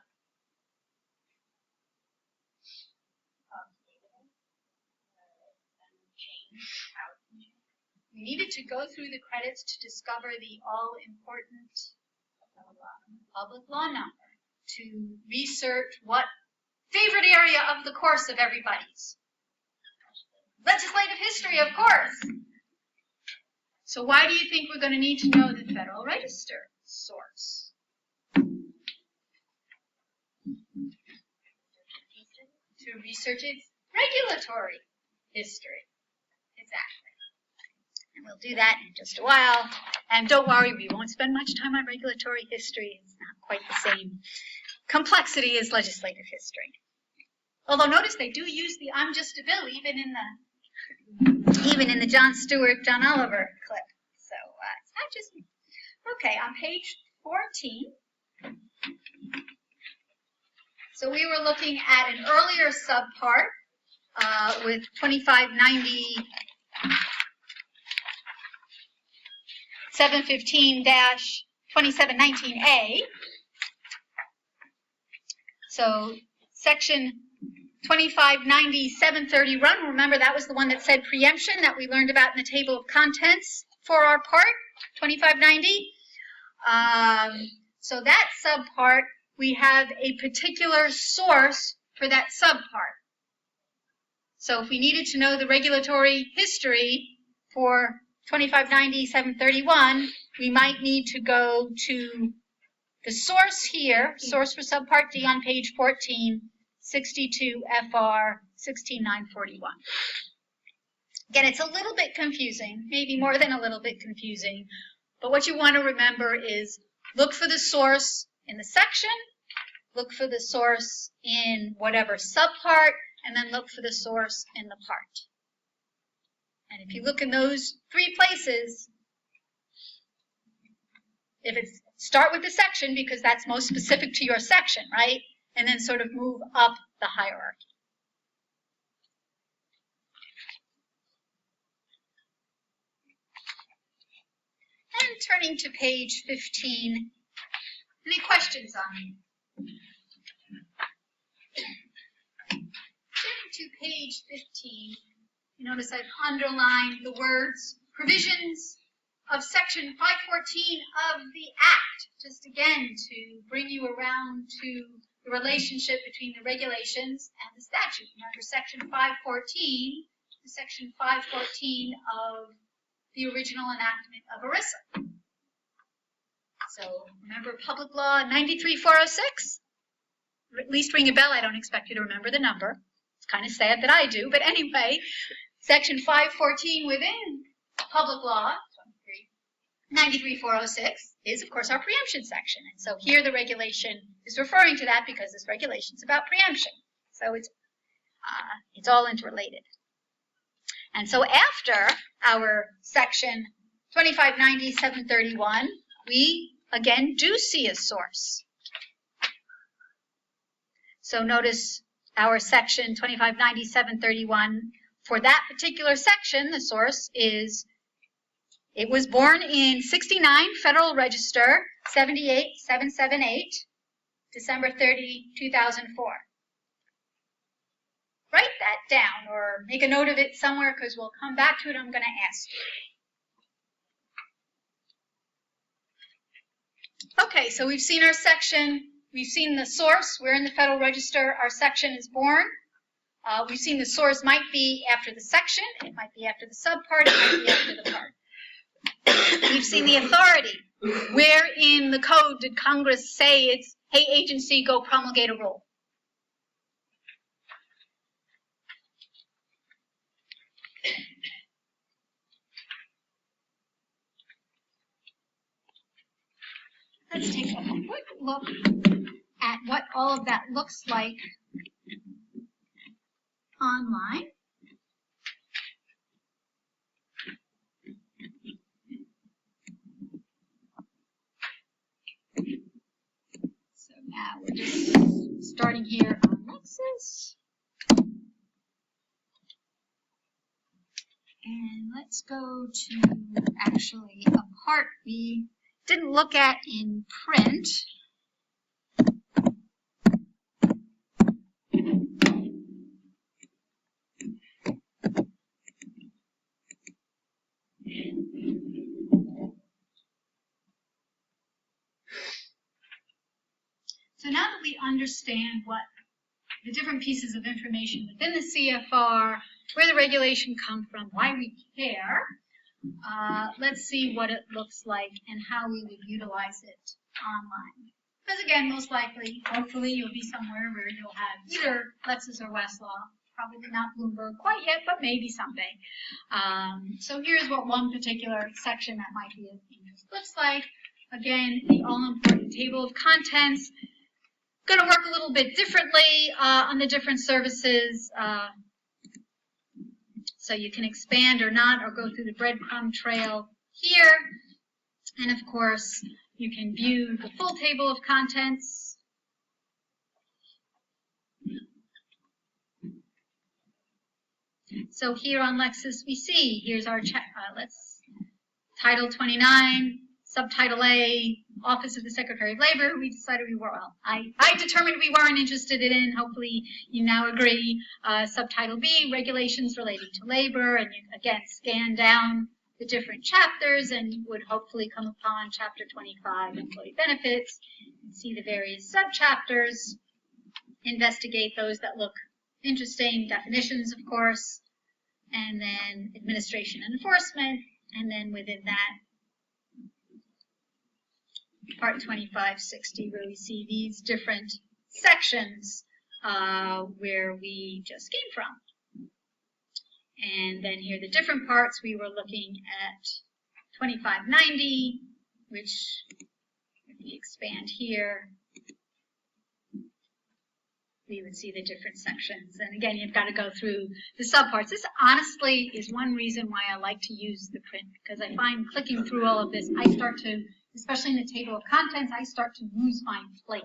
We needed to go through the credits to discover the all-important public law number, to research what favorite area of the course of everybody's. Legislative history, of course. So why do you think we're going to need to know the Federal Register source? To research its regulatory history. Exactly. And we'll do that in just a while. And don't worry, we won't spend much time on regulatory history. It's not quite the same complexity as legislative history. Although notice they do use the I'm just a bill even in the John Stewart, John Oliver clip. So it's not just me. Okay, on page 14. So we were looking at an earlier subpart with 2590 715-2719A. So section 2590-731, remember that was the one that said preemption that we learned about in the table of contents for our part, 2590. So that subpart, we have a particular source for that subpart. So if we needed to know the regulatory history for 2590-731, we might need to go to the source here, source for subpart D on page 14, 62 FR 16941. Again, it's a little bit confusing, maybe more than a little bit confusing, but what you want to remember is look for the source in the section, look for the source in whatever subpart, and then look for the source in the part. And if you look in those three places, if it's start with the section because that's most specific to your section, right? And then sort of move up the hierarchy. And turning to page 15, any questions on turning to page 15, you notice I've underlined the words provisions of section 514 of the Act, just again to bring you around to the relationship between the regulations and the statute. Remember, section 514 is section 514 of the original enactment of ERISA. So remember Public Law 93-406? Or at least ring a bell. I don't expect you to remember the number. It's kind of sad that I do, but anyway, section 514 within Public Law 93-406 is, of course, our preemption section. And so here the regulation is referring to that because this regulation is about preemption. So it's all interrelated. And so after our section 2590-731, we again do see a source. So notice our section 2590-731, for that particular section, the source is, it was born in 69 Federal Register 78778, December 30, 2004. Write that down or make a note of it somewhere because we'll come back to it. I'm going to ask you. Okay, so we've seen our section. We've seen the source. We're in the Federal Register. Our section is born. We've seen the source might be after the section. It might be after the subpart. It might be after the part. We've seen the authority. Where in the code did Congress say it's, hey, agency, go promulgate a rule? Let's take a quick look at what all of that looks like online. So now we're just starting here on Lexis. And let's go to actually a part we didn't look at in print. So now that we understand what the different pieces of information within the CFR, where the regulation comes from, why we care, let's see what it looks like and how we would utilize it online. Because again, most likely, hopefully, you'll be somewhere where you'll have either Lexis or Westlaw, probably not Bloomberg quite yet, but maybe someday. So here's what one particular section that might be of interest looks like. Again, the all-important table of contents. Going to work a little bit differently on the different services. So you can expand or not, or go through the breadcrumb trail here. And of course, you can view the full table of contents. So here on Lexis, we see, here's our check. Let's Title 29, Subtitle A, Office of the Secretary of Labor, we decided I determined we weren't interested in. Hopefully you now agree. Subtitle B, regulations relating to labor, and you again scan down the different chapters and you would hopefully come upon Chapter 25, Employee Benefits, and see the various subchapters, investigate those that look interesting, definitions of course, and then administration and enforcement, and then within that, Part 2560, where we see these different sections where we just came from. And then here are the different parts. We were looking at 2590, which if we expand here, we would see the different sections. And again, you've got to go through the subparts. This honestly is one reason why I like to use the print, because I find clicking through all of this, I start to, especially in the table of contents, I start to lose my place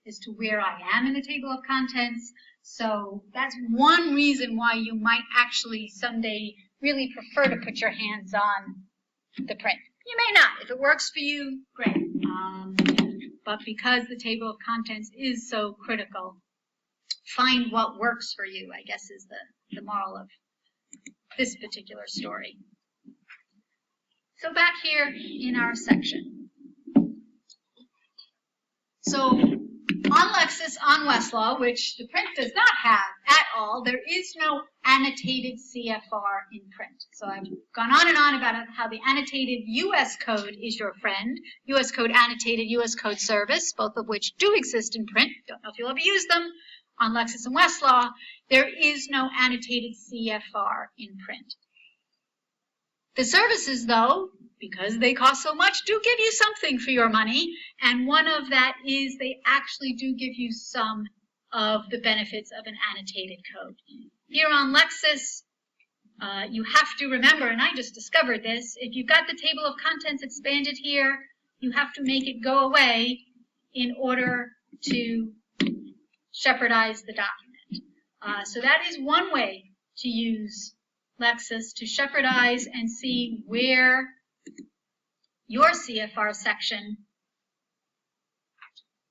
as to where I am in the table of contents. So that's one reason why you might actually someday really prefer to put your hands on the print. You may not. If it works for you, great. But because the table of contents is so critical, find what works for you, I guess, is the moral of this particular story. So back here in our section. So on Lexis, on Westlaw, which the print does not have at all, there is no annotated CFR in print. So I've gone on and on about how the annotated U.S. code is your friend. U.S. code annotated, U.S. code service, both of which do exist in print. Don't know if you'll ever use them. On Lexis and Westlaw, there is no annotated CFR in print. The services, though, because they cost so much, do give you something for your money, and one of that is they actually do give you some of the benefits of an annotated code. Here on Lexis, you have to remember, and I just discovered this, if you've got the table of contents expanded here, you have to make it go away in order to shepherdize the document. So that is one way to use Lexis, to shepherdize and see where your CFR section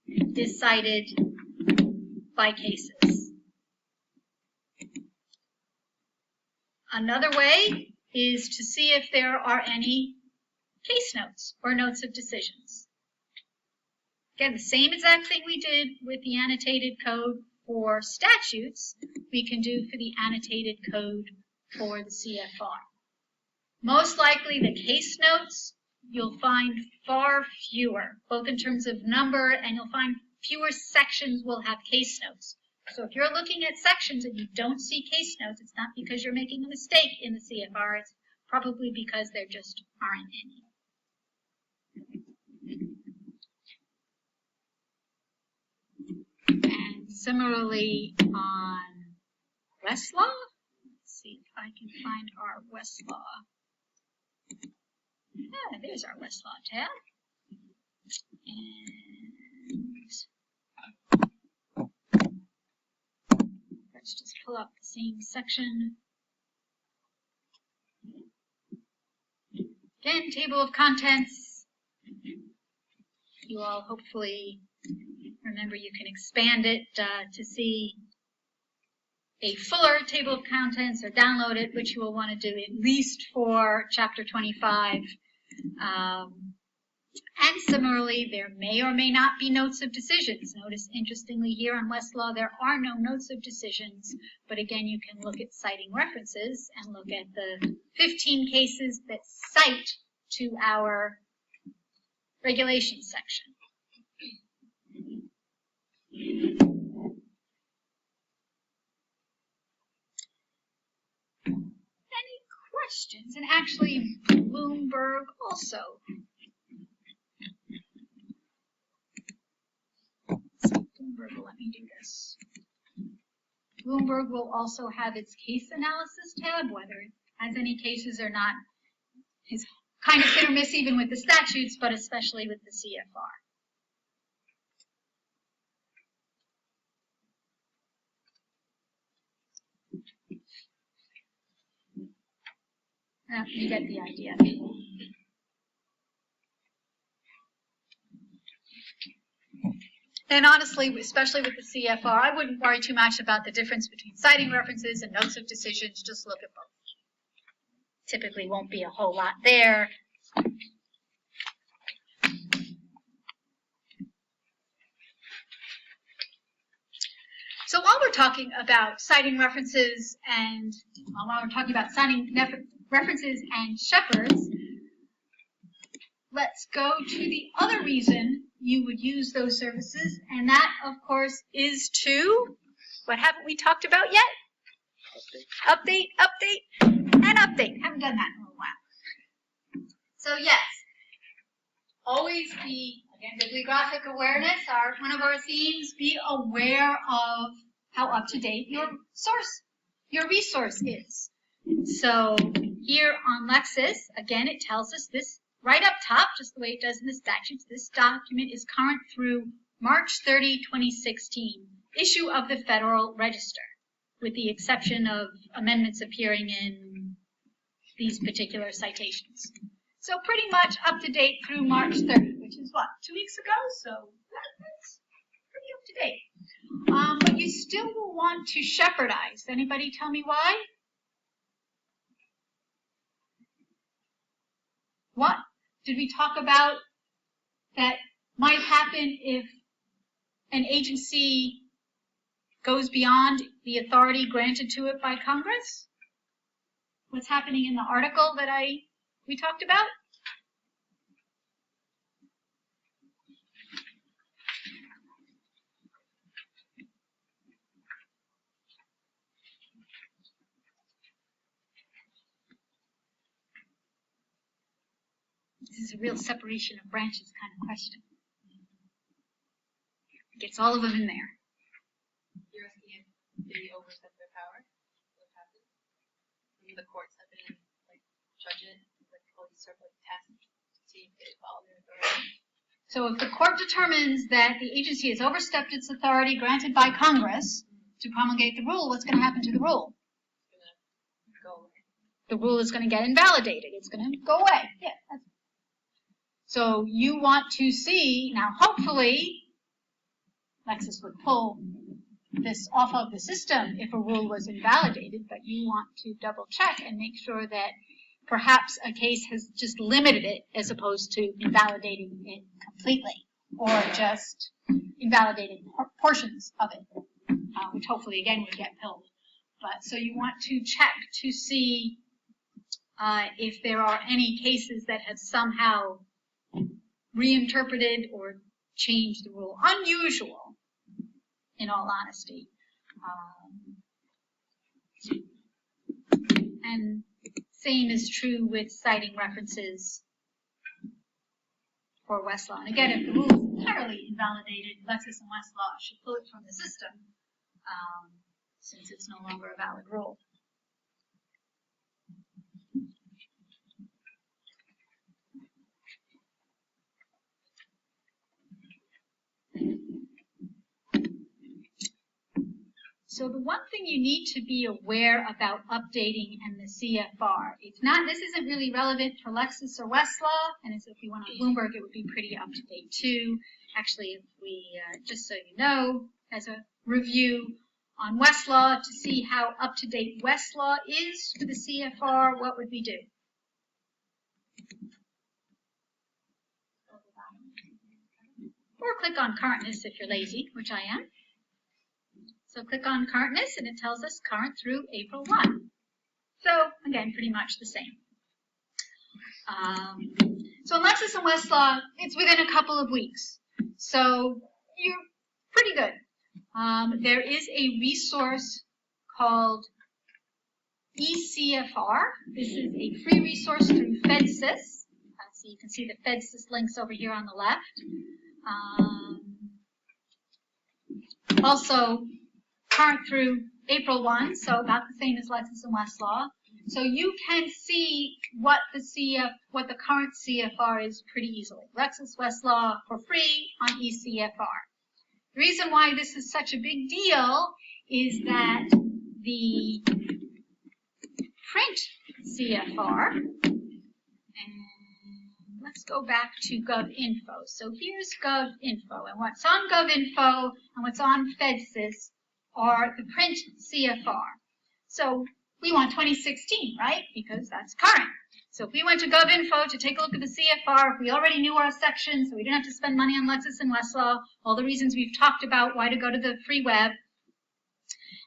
is cited by cases. Another way is to see if there are any case notes or notes of decisions. Again, the same exact thing we did with the annotated code for statutes, we can do for the annotated code for the CFR. Most likely the case notes you'll find far fewer, both in terms of number, and you'll find fewer sections will have case notes. So if you're looking at sections and you don't see case notes, it's not because you're making a mistake in the CFR, it's probably because there just aren't any. And similarly on Westlaw, let's see if I can find our Westlaw. Yeah, there's our Westlaw tab. And let's just pull up the same section. Again, table of contents. You all hopefully remember you can expand it to see a fuller table of contents or download it, which you will want to do at least for Chapter 25. And similarly, there may or may not be notes of decisions. Notice, interestingly, here on Westlaw, there are no notes of decisions. But again, you can look at citing references and look at the 15 cases that cite to our regulations section. Any questions? And actually, Bloomberg also. Bloomberg will let me do this. Bloomberg will also have its case analysis tab, whether it has any cases or not. It's kind of hit or miss even with the statutes, but especially with the CFR. You get the idea. And honestly, especially with the CFR, I wouldn't worry too much about the difference between citing references and notes of decisions. Just look at both. Typically won't be a whole lot there. So while we're talking about citing references and while we're talking about citing references and shepherds, let's go to the other reason you would use those services, and that, of course, is to, what haven't we talked about yet? Update, and update. Haven't done that in a while. So yes, always be, again, bibliographic awareness, one of our themes. Be aware of how up to date your resource is. So here on Lexis, again, it tells us this right up top, just the way it does in the statutes. This document is current through March 30, 2016, issue of the Federal Register, with the exception of amendments appearing in these particular citations. So pretty much up to date through March 30, which is what, 2 weeks ago? So that's pretty up to date. But you still will want to shepherdize. Anybody tell me why? What did we talk about that might happen if an agency goes beyond the authority granted to it by Congress? What's happening in the article that we talked about? This is a real separation of branches kind of question. Gets all of them in there. You're asking if they overstep their power? What happens? Maybe the courts have been judge it, all these sort of tests to see if they follow their authority. So if the court determines that the agency has overstepped its authority granted by Congress to promulgate the rule, what's going to happen to the rule? It's going to go away. The rule is going to get invalidated. It's going to go away. Yeah. So you want to see, now hopefully, Lexis would pull this off of the system if a rule was invalidated, but you want to double check and make sure that perhaps a case has just limited it as opposed to invalidating it completely, or just invalidating portions of it, which hopefully again would get pulled. But so you want to check to see if there are any cases that have somehow reinterpreted or changed the rule. Unusual, in all honesty. And same is true with citing references for Westlaw. And again, if the rule is entirely invalidated, Lexis and Westlaw should pull it from the system since it's no longer a valid rule. So the one thing you need to be aware about updating and the CFR, it's not, this isn't really relevant for Lexis or Westlaw, and as if you went on Bloomberg, it would be pretty up to date too. Actually, if we, just so you know, as a review on Westlaw, to see how up to date Westlaw is for the CFR, what would we do? Or click on currentness if you're lazy, which I am. So click on currentness and it tells us current through April 1. So again, pretty much the same. So in Lexis and Westlaw, it's within a couple of weeks. So you're pretty good. There is a resource called eCFR. This is a free resource through FedSys. So you can see the FedSys links over here on the left. Also, current through April 1, so about the same as Lexis and Westlaw. So you can see what the current CFR is pretty easily. Lexis, Westlaw for free on eCFR. The reason why this is such a big deal is that the print CFR, and let's go back to GovInfo. So here's GovInfo, and what's on GovInfo and what's on FedSys are the print CFR. So we want 2016, right? Because that's current. So if we went to GovInfo to take a look at the CFR, if we already knew our section, so we didn't have to spend money on Lexis and Westlaw, all the reasons we've talked about why to go to the free web.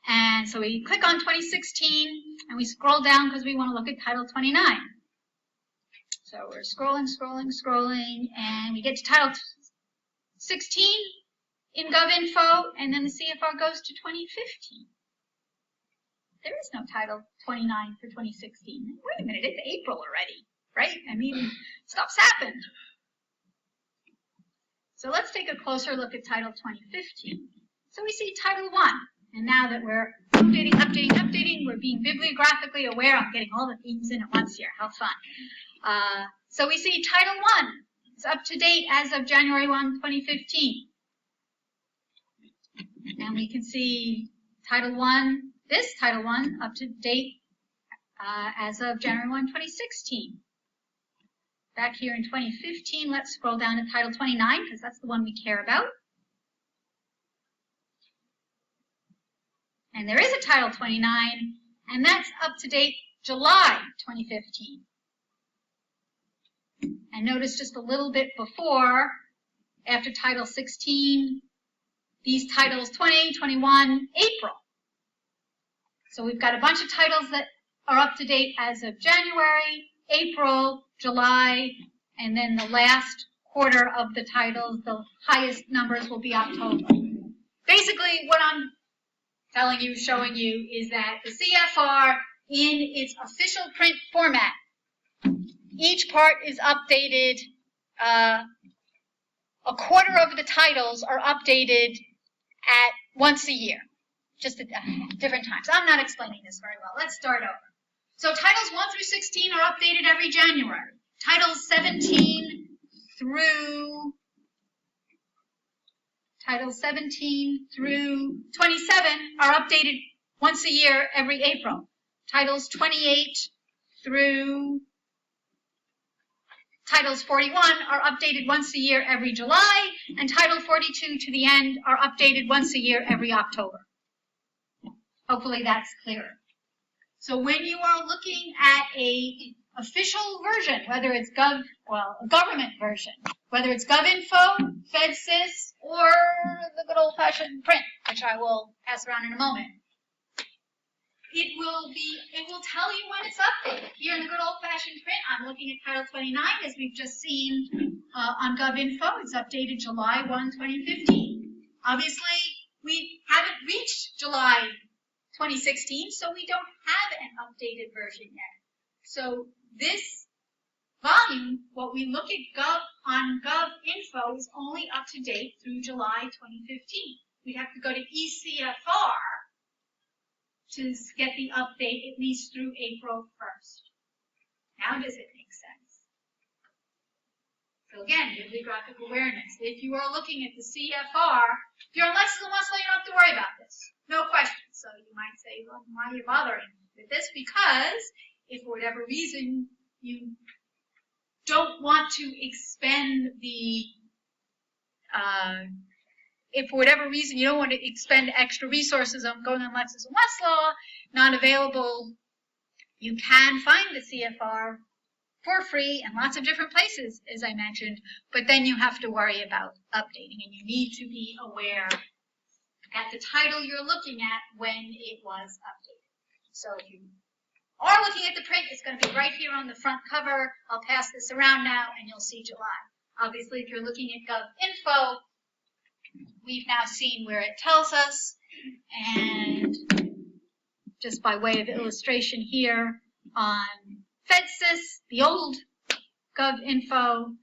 And so we click on 2016 and we scroll down because we want to look at Title 29. So we're scrolling, and we get to Title 16 in GovInfo, and then the CFR goes to 2015. There is no Title 29 for 2016. Wait a minute, it's April already, right? I mean, stuff's happened. So let's take a closer look at Title 2015. So we see Title 1, and now that we're updating, we're being bibliographically aware. I'm getting all the themes in at once here. How fun. So we see Title 1 is up to date as of January 1, 2015. And we can see Title 1, this Title 1, up to date as of January 1, 2016. Back here in 2015, let's scroll down to Title 29, because that's the one we care about. And there is a Title 29, and that's up to date July 2015. And notice just a little bit before, after Title 16, these titles 20, 21, April. So we've got a bunch of titles that are up to date as of January, April, July, and then the last quarter of the titles, the highest numbers will be October. Basically, what I'm telling you, showing you, is that the CFR in its official print format, each part is updated, a quarter of the titles are updated at once a year, just at different times. I'm not explaining this very well. Let's start over. So titles 1 through 16 are updated every January. Titles 17 through 27 are updated once a year every April. Titles 28 through Titles 41 are updated once a year every July, and Title 42 to the end are updated once a year every October. Hopefully that's clearer. So when you are looking at a official version, whether it's a government version, whether it's GovInfo, FedSys, or the good old-fashioned print, which I will pass around in a moment, it will tell you when it's updated. Here in the good old-fashioned print, I'm looking at Title 29, as we've just seen on GovInfo. It's updated July 1, 2015. Obviously, we haven't reached July 2016, so we don't have an updated version yet. So this volume, what we look at on GovInfo, is only up to date through July 2015. We'd have to go to ECFR to get the update at least through April 1st. Now does it make sense? So again, bibliographic awareness. If you are looking at the CFR, if you're on Lexis and Westlaw, you don't have to worry about this. No question. So you might say, well, why are you bothering with this? Because if for whatever reason you don't want to expend the if for whatever reason you don't want to expend extra resources on going on Lexis and Westlaw, not available, you can find the CFR for free in lots of different places, as I mentioned, but then you have to worry about updating, and you need to be aware at the title you're looking at when it was updated. So if you are looking at the print, it's going to be right here on the front cover. I'll pass this around now, and you'll see July. Obviously, if you're looking at GovInfo, we've now seen where it tells us, and just by way of illustration here on FedSys, the old GovInfo,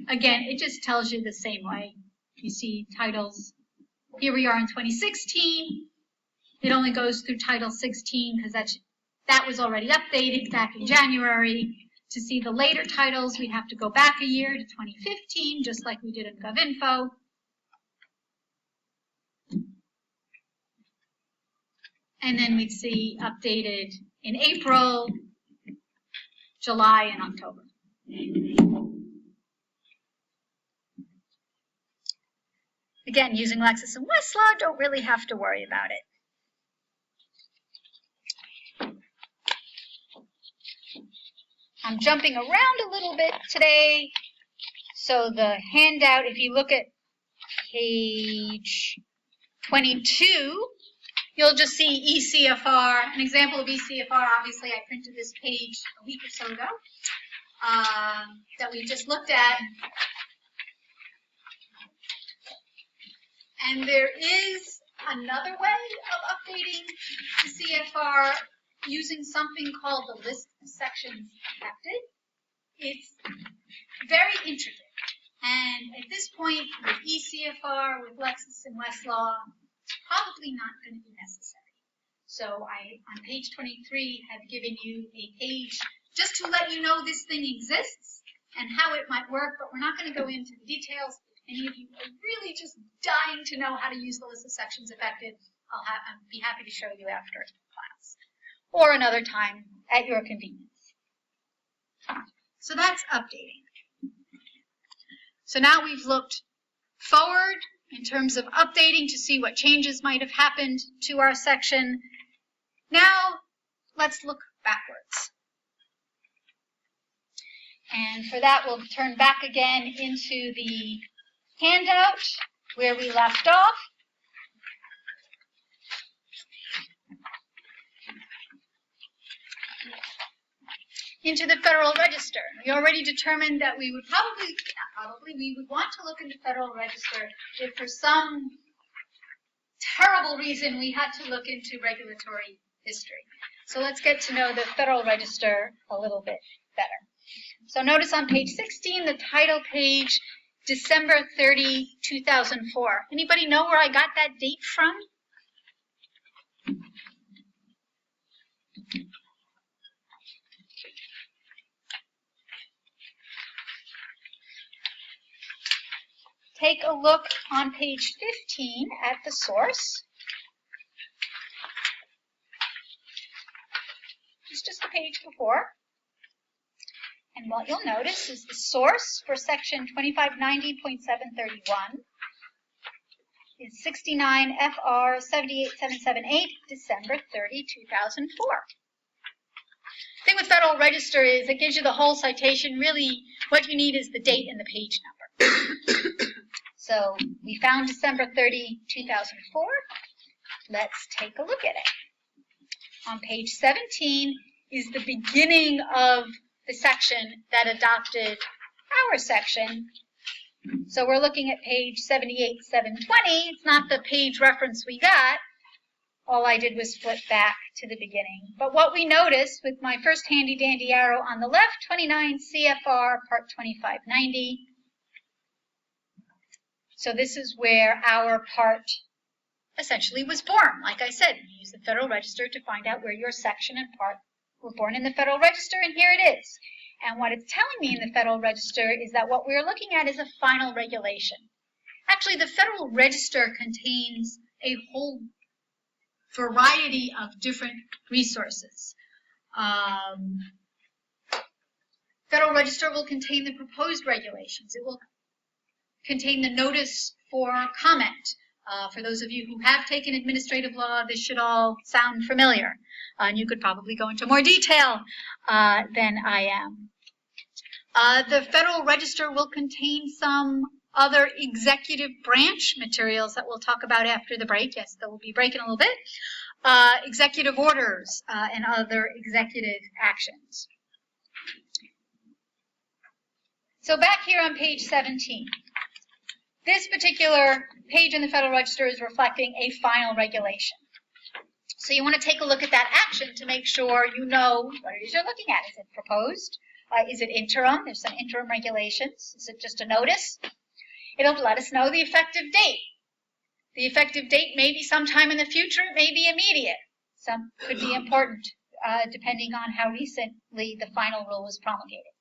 again, it just tells you the same way. You see titles. Here we are in 2016. It only goes through Title 16 because that was already updated back in January. To see the later titles, we'd have to go back a year to 2015, just like we did in GovInfo. And then we'd see updated in April, July, and October. Again, using Lexis and Westlaw, don't really have to worry about it. I'm jumping around a little bit today. So the handout, if you look at page 22, you'll just see ECFR, an example of ECFR. Obviously, I printed this page a week or so ago that we just looked at. And there is another way of updating the CFR using something called the list of sections affected. It's very intricate. And at this point, with ECFR, with Lexis and Westlaw, it's probably not going to be necessary. So I, on page 23, have given you a page just to let you know this thing exists and how it might work, but we're not going to go into the details. If any of you are really just dying to know how to use the list of sections affected, I'll be happy to show you after class or another time at your convenience. So that's updating. So now we've looked forward in terms of updating to see what changes might have happened to our section. Now let's look backwards. And for that, we'll turn back again into the handout where we left off. Into the Federal Register. We already determined that we would we would want to look in the Federal Register if for some terrible reason we had to look into regulatory history. So let's get to know the Federal Register a little bit better. So notice on page 16, the title page, December 30, 2004. Anybody know where I got that date from? Take a look on page 15 at the source. It's just the page before. And what you'll notice is the source for section 2590.731 is 69 FR 78778, December 30, 2004. The thing with Federal Register is it gives you the whole citation. Really, what you need is the date and the page number. So we found December 30, 2004. Let's take a look at it. On page 17 is the beginning of the section that adopted our section. So we're looking at page 78, 720. It's not the page reference we got. All I did was flip back to the beginning. But what we noticed with my first handy dandy arrow on the left, 29 CFR part 2590. So this is where our part essentially was born. Like I said, you use the Federal Register to find out where your section and part were born in the Federal Register, and here it is. And what it's telling me in the Federal Register is that what we're looking at is a final regulation. Actually, the Federal Register contains a whole variety of different resources. Federal Register will contain the proposed regulations. It will contain the notice for comment. For those of you who have taken administrative law, this should all sound familiar. And you could probably go into more detail than I am. The Federal Register will contain some other executive branch materials that we'll talk about after the break. Yes, there will be break in a little bit. Executive orders and other executive actions. So back here on page 17. This particular page in the Federal Register is reflecting a final regulation. So you want to take a look at that action to make sure you know what it is you're looking at. Is it proposed? Is it interim? There's some interim regulations. Is it just a notice? It'll let us know the effective date. The effective date may be sometime in the future. It may be immediate. Some could be important depending on how recently the final rule was promulgated.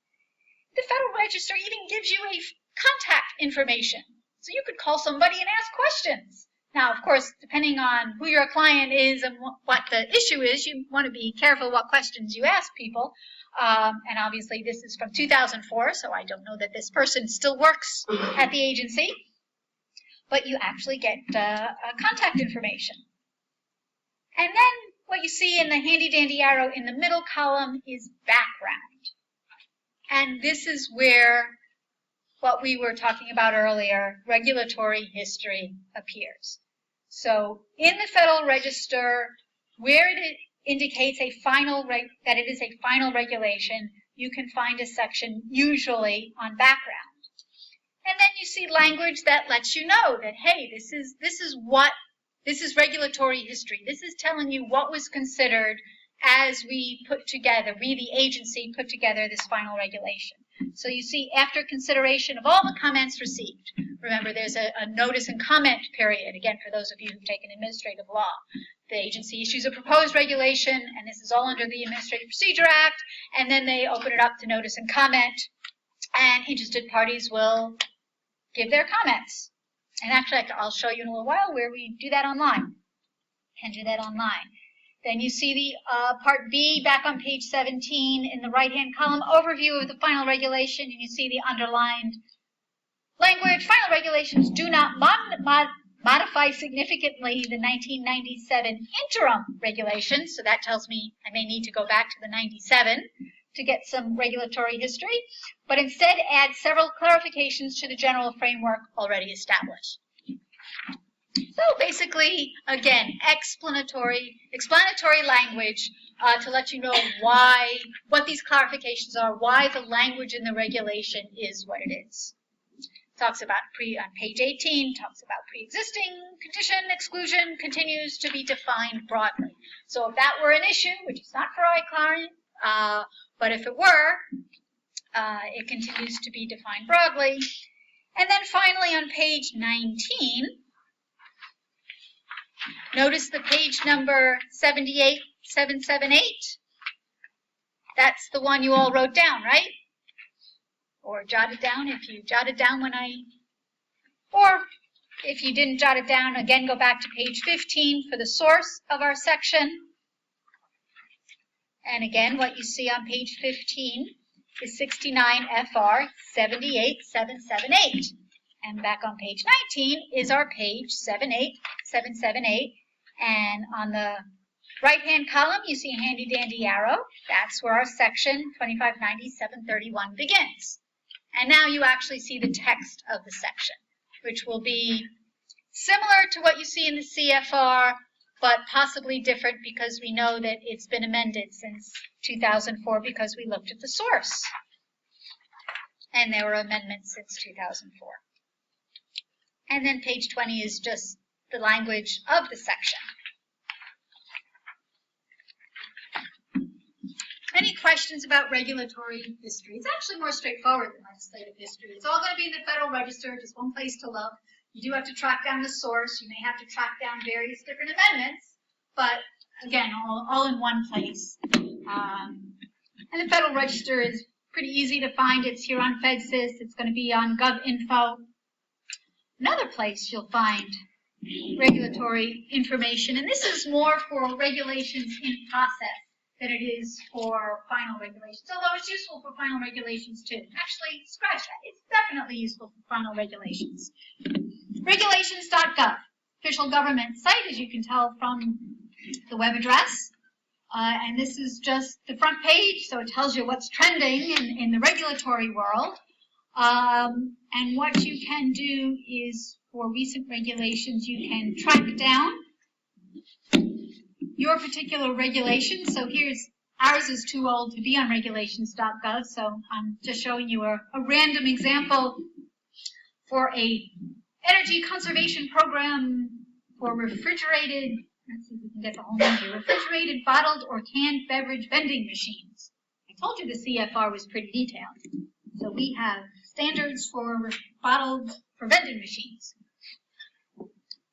The Federal Register even gives you a contact information. So you could call somebody and ask questions. Now, of course, depending on who your client is and what the issue is, you want to be careful what questions you ask people. And obviously, this is from 2004, so I don't know that this person still works at the agency. but you actually get contact information. And then what you see in the handy-dandy arrow in the middle column is background. And this is where what we were talking about earlier, regulatory history, appears. So in the Federal Register, where it indicates that it is a final regulation, you can find a section usually on background. And then you see language that lets you know that, hey, this is regulatory history. This is telling you what was considered as we, the agency, put together this final regulation. So you see, after consideration of all the comments received, remember there's a notice and comment period, again, for those of you who've taken administrative law. The agency issues a proposed regulation, and this is all under the Administrative Procedure Act, and then they open it up to notice and comment, and interested parties will give their comments. And actually, I'll show you in a little while where we do that online. Can do that online. Then you see the Part B back on page 17 in the right-hand column, overview of the final regulation, and you see the underlined language. Final regulations do not modify significantly the 1997 interim regulations, so that tells me I may need to go back to the 97 to get some regulatory history, but instead add several clarifications to the general framework already established. So basically, again, explanatory language to let you know what these clarifications are, why the language in the regulation is what it is. Talks about on page 18, talks about pre-existing condition exclusion continues to be defined broadly. So if that were an issue, which is not for iClient, but if it were, it continues to be defined broadly. And then finally on page 19, notice the page number 78778. That's the one you all wrote down, right? Or jotted down if you jotted down or if you didn't jot it down, again, go back to page 15 for the source of our section. And again, what you see on page 15 is 69 FR 78778. And back on page 19 is our page 78778. And on the right-hand column, you see a handy-dandy arrow. That's where our section 2590.731 begins. And now you actually see the text of the section, which will be similar to what you see in the CFR, but possibly different because we know that it's been amended since 2004 because we looked at the source. And there were amendments since 2004. And then page 20 is just the language of the section. Any questions about regulatory history? It's actually more straightforward than legislative history. It's all going to be in the Federal Register, just one place to look. You do have to track down the source. You may have to track down various different amendments, but again, all in one place. And the Federal Register is pretty easy to find. It's here on FedSys. It's going to be on GovInfo. Another place you'll find regulatory information, and this is more for regulations in process than it is for final regulations, although it's useful for final regulations too. Actually, scratch that. It's definitely useful for final regulations. Regulations.gov, official government site, as you can tell from the web address. And this is just the front page, so it tells you what's trending in the regulatory world. And what you can do is, for recent regulations, you can track down your particular regulation. So ours is too old to be on regulations.gov, so I'm just showing you a random example for a energy conservation program for refrigerated, let's see if we can get the whole name here, refrigerated, bottled, or canned beverage vending machines. I told you the CFR was pretty detailed. So we have standards for vending machines,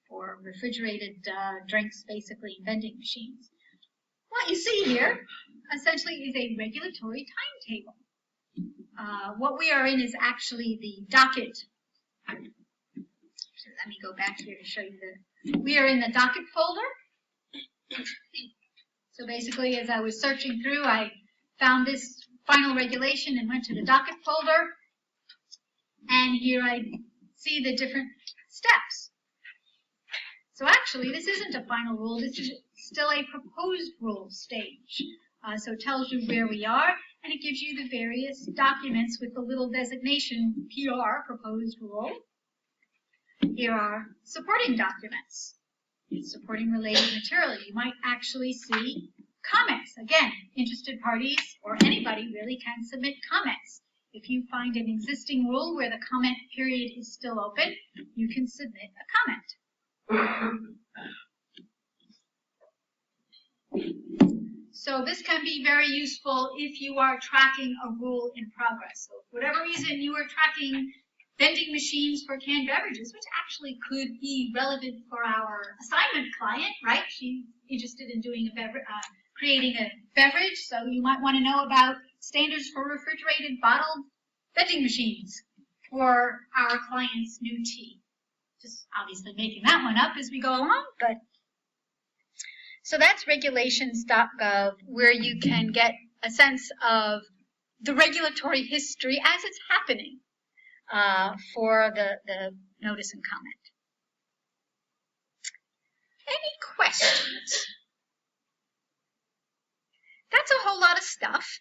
for refrigerated drinks, basically, vending machines. What you see here, essentially, is a regulatory timetable. What we are in is actually the docket. So let me go back here to show you we are in the docket folder. So basically, as I was searching through, I found this final regulation and went to the docket folder. And here I see the different steps. So actually, this isn't a final rule. This is still a proposed rule stage. So it tells you where we are, and it gives you the various documents with the little designation PR, proposed rule. Here are supporting documents, supporting related material. You might actually see comments. Again, interested parties or anybody really can submit comments. If you find an existing rule where the comment period is still open, you can submit a comment. So this can be very useful if you are tracking a rule in progress. So for whatever reason you are tracking vending machines for canned beverages, which actually could be relevant for our assignment client, right? She's interested in doing creating a beverage, so you might want to know about standards for refrigerated bottled vending machines for our client's new tea. Just obviously making that one up as we go along, but so that's regulations.gov, where you can get a sense of the regulatory history as it's happening for the notice and comment. Any questions? That's a whole lot of stuff.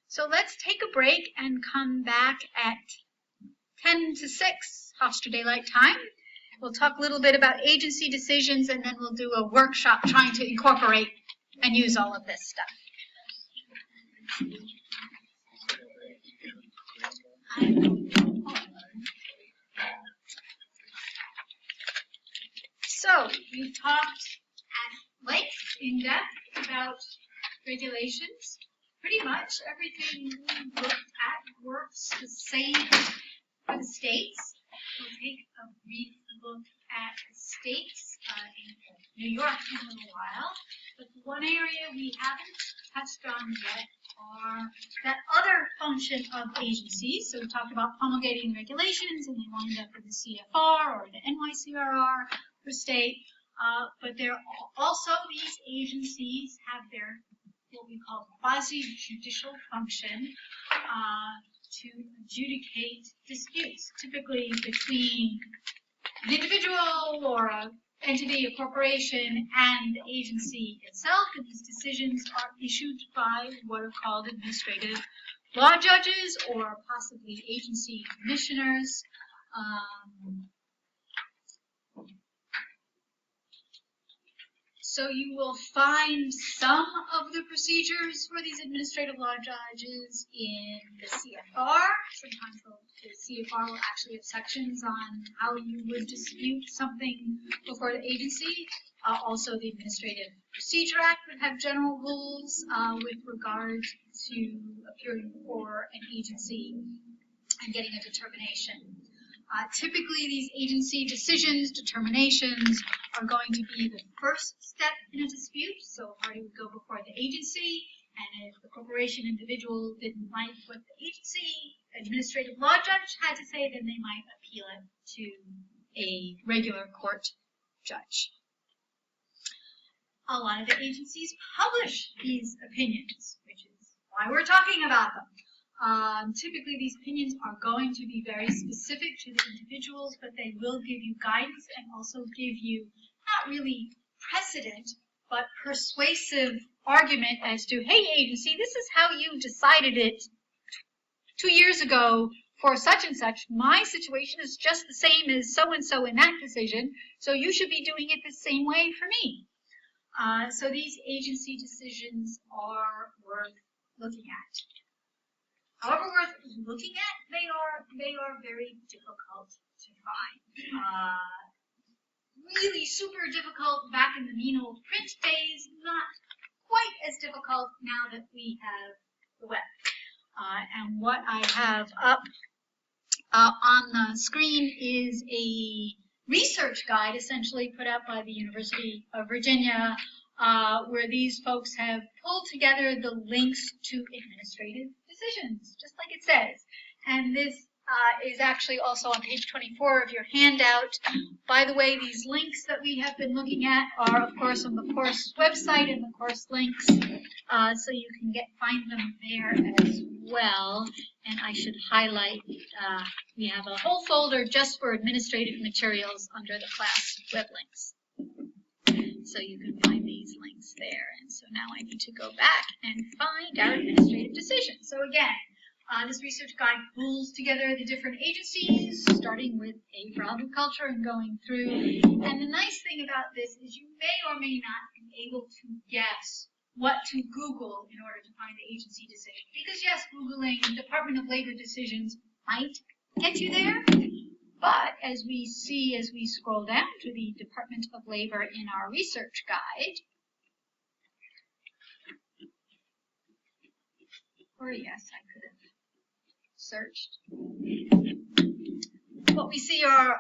So let's take a break and come back at 10 to 6 Hofstra Daylight Time. We'll talk a little bit about agency decisions, and then we'll do a workshop trying to incorporate and use all of this stuff. So we talked at length, in depth, about regulations. Pretty much everything we looked at works the same for the states. We'll take a brief look at the states in New York in a little while. But the one area we haven't touched on yet are that other function of agencies. So we talked about promulgating regulations, and they wind up with the CFR or the NYCRR for state. But there are also these agencies have their what we call quasi-judicial function to adjudicate disputes, typically between an individual or an entity, a corporation, and the agency itself. And these decisions are issued by what are called administrative law judges or possibly agency commissioners. So you will find some of the procedures for these administrative law judges in the CFR. Sometimes the CFR will actually have sections on how you would dispute something before the agency. Also, the Administrative Procedure Act would have general rules with regard to appearing before an agency and getting a determination. Typically, these agency decisions, determinations, are going to be the first step in a dispute. So a party would go before the agency, and if the corporation individual didn't like what the agency administrative law judge had to say, then they might appeal it to a regular court judge. A lot of the agencies publish these opinions, which is why we're talking about them. Typically, these opinions are going to be very specific to the individuals, but they will give you guidance and also give you not really precedent, but persuasive argument as to, hey, agency, this is how you decided it 2 years ago for such and such. My situation is just the same as so-and-so in that decision, so you should be doing it the same way for me. So these agency decisions are worth looking at. However worth looking at, they are very difficult to find. Really super difficult back in the mean old print days, not quite as difficult now that we have the web. And what I have up on the screen is a research guide essentially put out by the University of Virginia, where these folks have pulled together the links to administrative decisions, just like it says. And this is actually also on page 24 of your handout. By the way, these links that we have been looking at are, of course, on the course website and the course links, so you can find them there as well. And I should highlight, we have a whole folder just for administrative materials under the class web links. so you can find these links there. And so now I need to go back and find our administrative decision. So again, this research guide pulls together the different agencies, starting with A for agriculture and going through. And the nice thing about this is you may or may not be able to guess what to Google in order to find the agency decision. Because yes, Googling Department of Labor decisions might get you there. But as we see, as we scroll down to the Department of Labor in our research guide, or yes, I could have searched. What we see are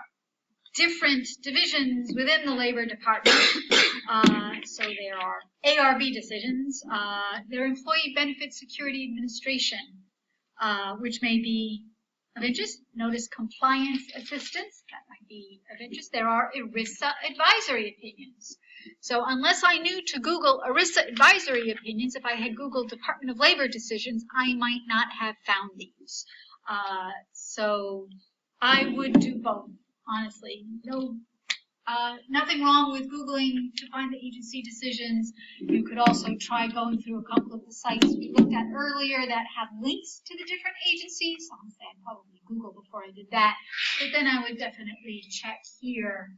different divisions within the Labor Department. So there are ARB decisions. There are Employee Benefit Security Administration, which may be of interest. Notice compliance assistance, that might be of interest. There are ERISA advisory opinions. So unless I knew to Google ERISA advisory opinions, if I had Googled Department of Labor decisions, I might not have found these. So I would do both, honestly. Nothing wrong with Googling to find the agency decisions. You could also try going through a couple of the sites we looked at earlier that have links to the different agencies. Honestly, I'd probably Google before I did that. But then I would definitely check here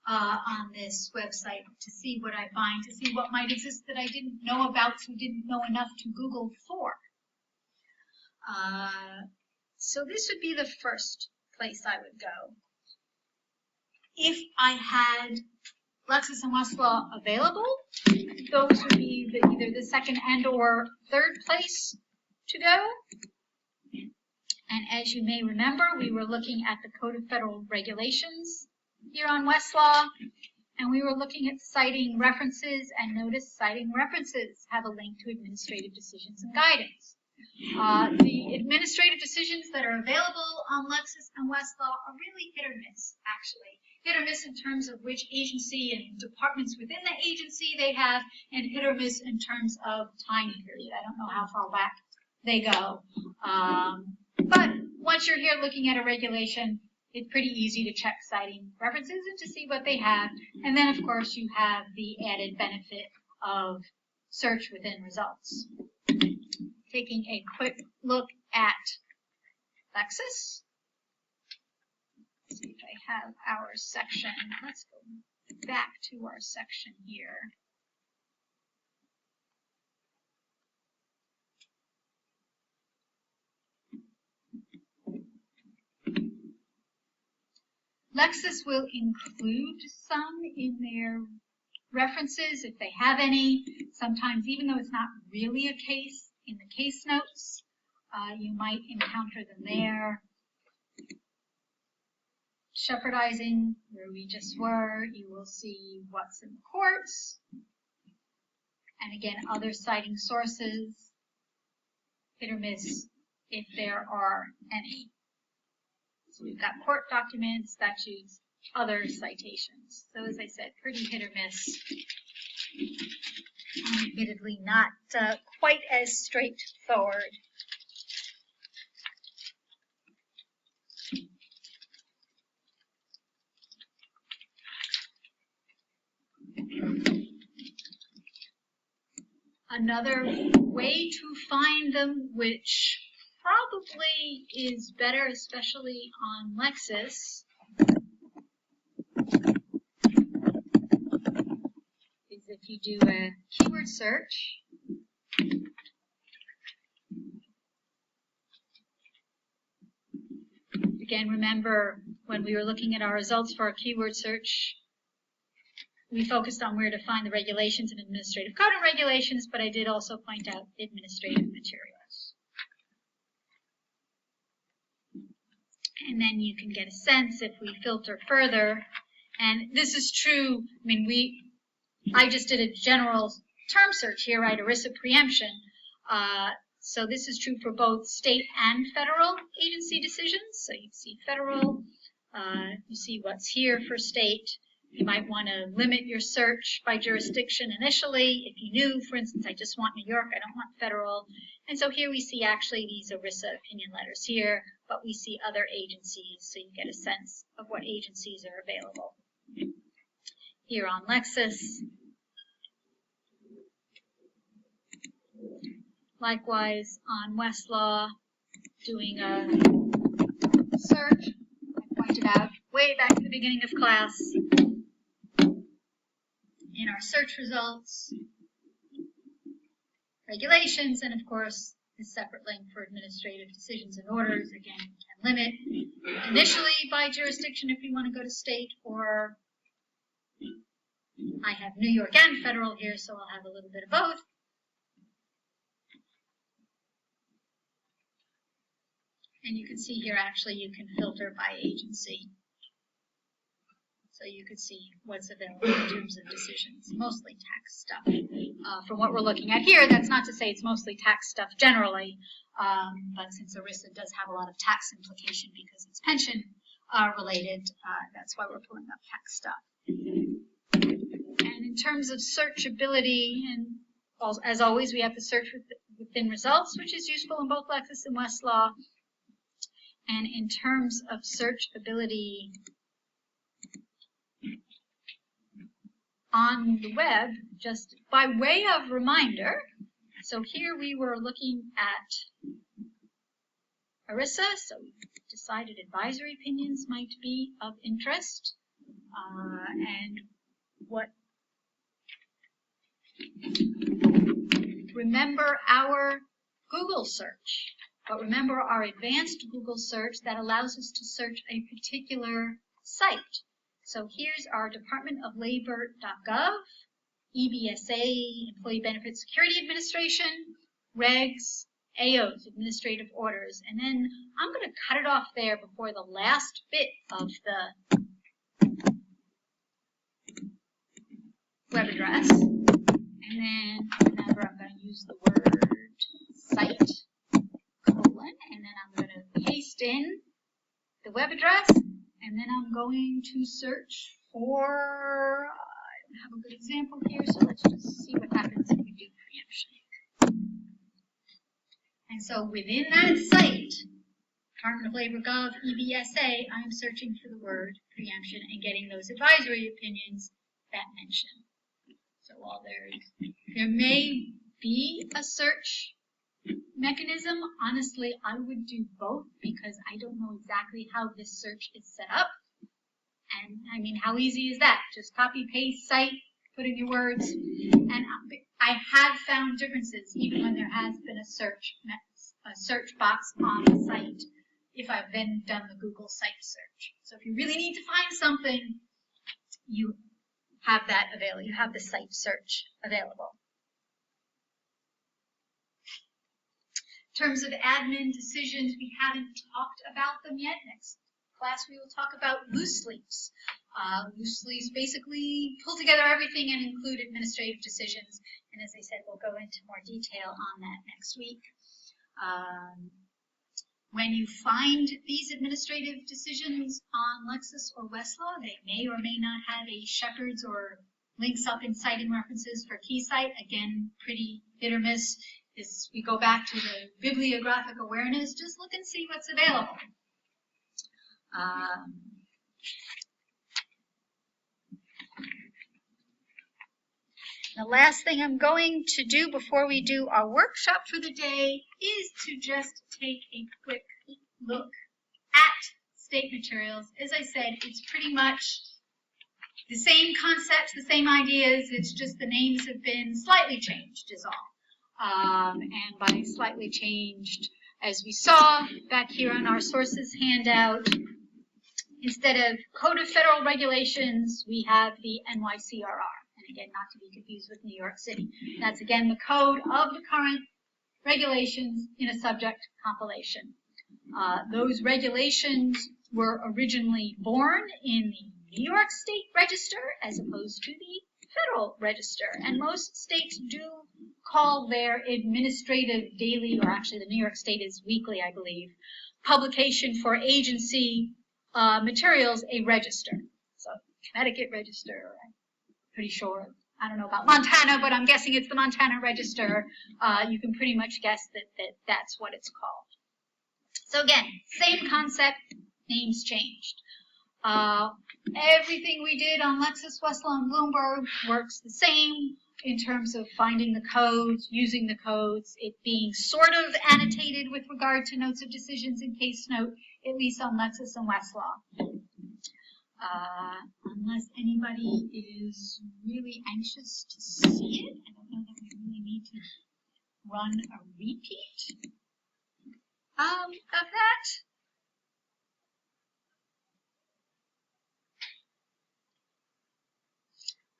on this website to see what I find, to see what might exist that I didn't know about, so didn't know enough to Google for. So this would be the first place I would go. If I had Lexis and Westlaw available, those would be either the second and or third place to go. And as you may remember, we were looking at the Code of Federal Regulations here on Westlaw, and we were looking at citing references, and notice citing references have a link to administrative decisions and guidance. The administrative decisions that are available on Lexis and Westlaw are really hit or miss, actually. Hit or miss in terms of which agency and departments within the agency they have, and hit or miss in terms of time period. I don't know how far back they go. But once you're here looking at a regulation, it's pretty easy to check citing references and to see what they have. And then, of course, you have the added benefit of search within results. Taking a quick look at Lexis. Let's see if I have our section. Let's go back to our section here. Lexis will include some in their references if they have any. Sometimes, even though it's not really a case, in the case notes, you might encounter them there. Shepherdizing, where we just were, you will see what's in the courts. And again, other citing sources, hit or miss if there are any. So we've got court documents, statutes, other citations. So as I said, pretty hit or miss. Admittedly not quite as straightforward. Another way to find them, which probably is better, especially on Lexis, is if you do a keyword search. Again, remember when we were looking at our results for our keyword search, we focused on where to find the regulations and administrative code and regulations, but I did also point out administrative materials. And then you can get a sense if we filter further, and this is true, I mean, I just did a general term search here, right, ERISA preemption. So this is true for both state and federal agency decisions. So you see federal, you see what's here for state. You might want to limit your search by jurisdiction initially. If you knew, for instance, I just want New York, I don't want federal. And so here we see actually these ERISA opinion letters here, but we see other agencies, so you get a sense of what agencies are available. here on Lexis. Likewise on Westlaw, doing a search. I pointed out way back at the beginning of class in our search results, regulations, and of course this separate link for administrative decisions and orders. Again, can limit initially by jurisdiction if you want to go to state, or I have New York and federal here, so I'll have a little bit of both. And you can see here, actually, you can filter by agency. So you could see what's available in terms of decisions, mostly tax stuff. From what we're looking at here, that's not to say it's mostly tax stuff generally, but since ERISA does have a lot of tax implication because it's pension related, that's why we're pulling up tax stuff. And in terms of searchability, and as always, we have the search within results, which is useful in both Lexis and Westlaw. And in terms of searchability on the web, just by way of reminder, so here we were looking at ERISA, so we decided advisory opinions might be of interest, and what, remember our Google search. But remember our advanced Google search that allows us to search a particular site. So here's our Department of Labor.gov, EBSA, Employee Benefit Security Administration, regs, AOs, administrative orders. And then I'm going to cut it off there before the last bit of the web address. And then remember, I'm going to use the word site. And then I'm going to paste in the web address, and then I'm going to search for, I don't have a good example here, so let's just see what happens if we do preemption. And so within that site, Department of Labor Gov, EBSA, I'm searching for the word preemption and getting those advisory opinions that mention. So while there may be a search mechanism, honestly, I would do both because I don't know exactly how this search is set up. And I mean, how easy is that? Just copy, paste, cite, put in your words. And I have found differences even when there has been a search box on the site if I've then done the Google site search. So if you really need to find something, you have that available. You have the site search available. In terms of admin decisions, we haven't talked about them yet. Next class we will talk about loose leaves. Loose leaves basically pull together everything and include administrative decisions. And as I said, we'll go into more detail on that next week. When you find these administrative decisions on Lexis or Westlaw, they may or may not have a Shepard's or links up in citing references for KeyCite. Again, pretty hit or miss. We go back to the bibliographic awareness, just look and see what's available. The last thing I'm going to do before we do our workshop for the day is to just take a quick look at state materials. As I said, it's pretty much the same concepts, the same ideas, it's just the names have been slightly changed is all. And by slightly changed, as we saw back here on our sources handout, instead of Code of Federal Regulations, we have the NYCRR. And again, not to be confused with New York City. That's again the code of the current regulations in a subject compilation. Those regulations were originally born in the New York State Register as opposed to the Federal Register. And most states do call their administrative daily, or actually the New York State is weekly, I believe, publication for agency materials a register. So Connecticut Register, I'm pretty sure. I don't know about Montana, but I'm guessing it's the Montana Register. You can pretty much guess that that's what it's called. So again, same concept, names changed. Everything we did on Lexis, Westlaw, and Bloomberg works the same in terms of finding the codes, using the codes, it being sort of annotated with regard to notes of decisions in case note, at least on Lexis and Westlaw. Unless anybody is really anxious to see it, I don't know that we really need to run a repeat of that.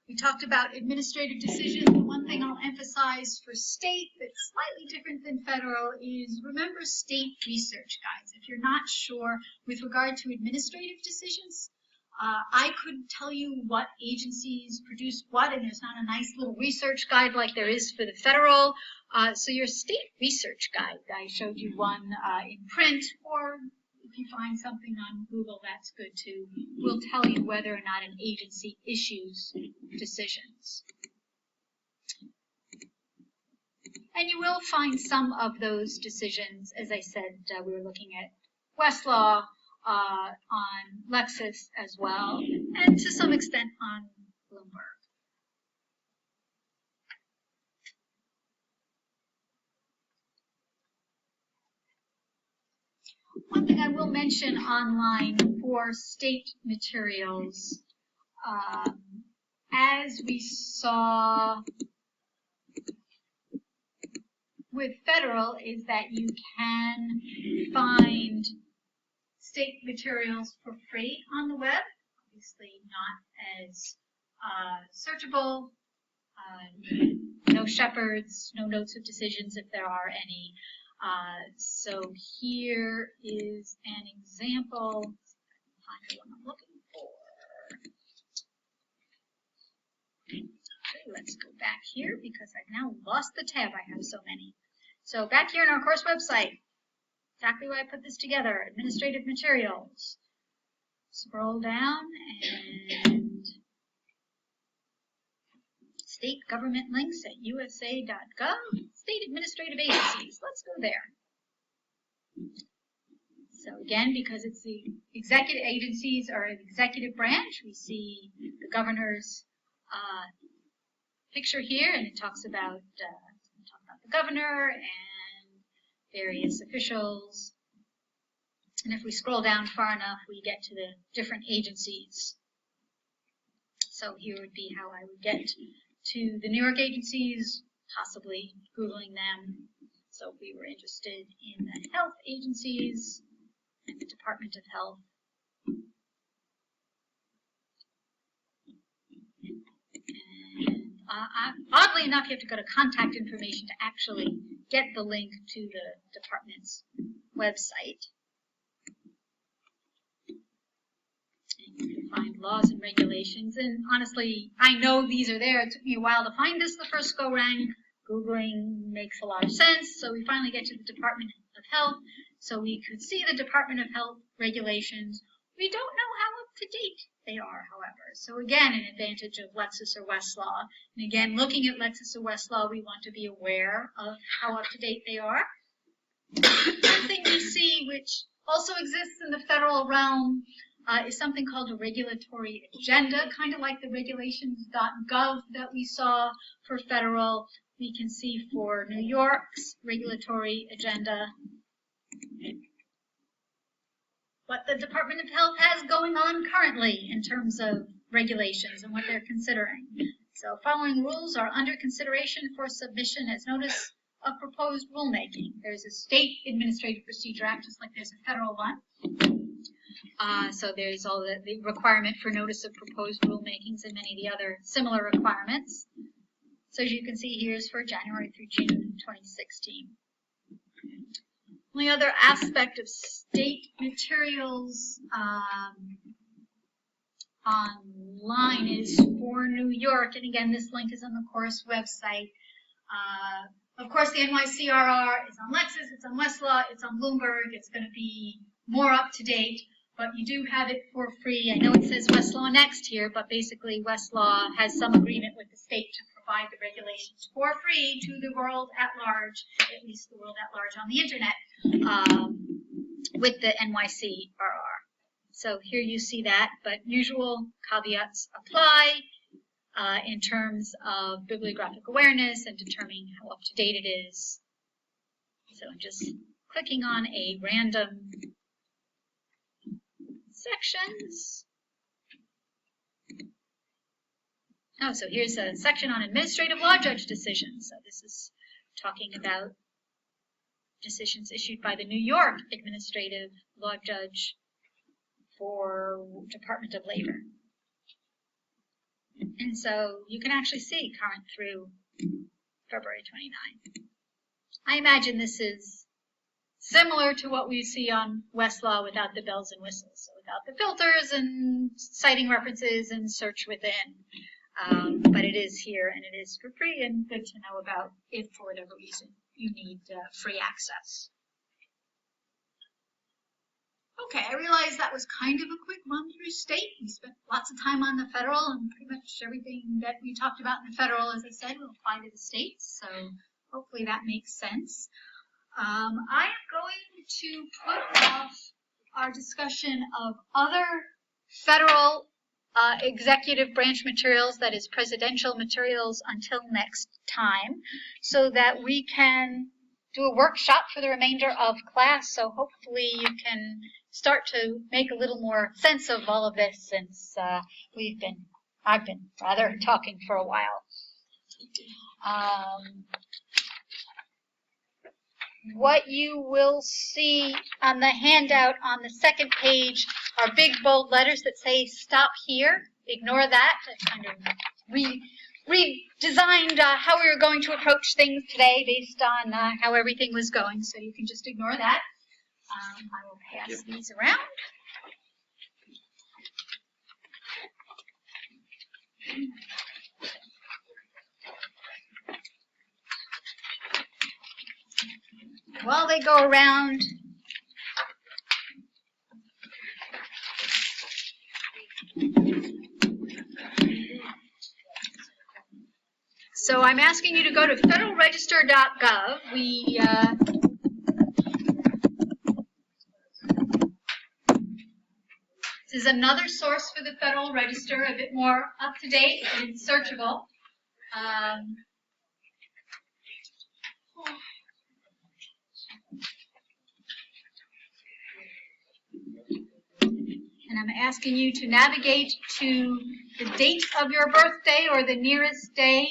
We talked about administrative decisions. The one thing I'll emphasize for state that's slightly different than federal is remember state research guides. If you're not sure with regard to administrative decisions, I couldn't tell you what agencies produce what, and there's not a nice little research guide like there is for the federal. So your state research guide, I showed you one in print, or if you find something on Google, that's good too, will tell you whether or not an agency issues decisions. And you will find some of those decisions, as I said, we were looking at Westlaw, on Lexis as well, and to some extent on Bloomberg. One thing I will mention online for state materials, as we saw with federal, is that you can find state materials for free on the web, obviously not as searchable, no shepherds, no notes of decisions if there are any. So here is an example. Find the one I'm looking for. Okay, let's go back here because I've now lost the tab. I have so many. So back here in our course website, exactly why I put this together, administrative materials. Scroll down and state government links at usa.gov, state administrative agencies. Let's go there. So again, because it's the executive agencies or an executive branch, we see the governor's picture here, and it talks about the governor and various officials. And if we scroll down far enough, we get to the different agencies. So here would be how I would get to the New York agencies, possibly Googling them. So if we were interested in the health agencies and the Department of Health. And oddly enough, you have to go to contact information to actually get the link to the department's website. And you can find laws and regulations. And honestly, I know these are there. It took me a while to find this the first go round. Googling makes a lot of sense. So we finally get to the Department of Health. So we could see the Department of Health regulations. We don't know how up to date they are, however. So again, an advantage of Lexis or Westlaw. And again, looking at Lexis or Westlaw, we want to be aware of how up to date they are. One thing we see, which also exists in the federal realm, is something called a regulatory agenda, kind of like the regulations.gov that we saw for federal. We can see for New York's regulatory agenda what the Department of Health has going on currently in terms of regulations and what they're considering. So following rules are under consideration for submission as notice of proposed rulemaking. There's a state administrative procedure act, just like there's a federal one. So there's all the requirement for notice of proposed rulemakings and many of the other similar requirements. So as you can see, here's for January through June 2016. Only other aspect of state materials online is for New York. And again, this link is on the course website. Of course, the NYCRR is on Lexis, it's on Westlaw, it's on Bloomberg. It's going to be more up to date, but you do have it for free. I know it says Westlaw Next here, but basically Westlaw has some agreement with the state to provide the regulations for free to the world at large, at least the world at large on the internet, with the NYCRR. So here you see that, but usual caveats apply in terms of bibliographic awareness and determining how up to date it is. So I'm just clicking on a random sections. Oh, so here's a section on administrative law judge decisions. So this is talking about decisions issued by the New York administrative law judge for Department of Labor. And so you can actually see current through February 29. I imagine this is similar to what we see on Westlaw without the bells and whistles, so without the filters and citing references and search within. But it is here, and it is for free and good to know about if for whatever reason you need free access. Okay, I realize that was kind of a quick run through state. We spent lots of time on the federal, and pretty much everything that we talked about in the federal, as I said, will apply to the states. So hopefully that makes sense. I am going to put off our discussion of other federal executive branch materials, that is presidential materials, until next time, so that we can do a workshop for the remainder of class. So hopefully you can start to make a little more sense of all of this, since I've been rather talking for a while. What you will see on the handout on the second page are big bold letters that say stop here. Ignore that. I kind of redesigned how we were going to approach things today based on how everything was going, so you can just ignore that. I will pass these around. While they go around, so I'm asking you to go to federalregister.gov. This is another source for the Federal Register, a bit more up to date and searchable. And I'm asking you to navigate to the date of your birthday or the nearest day.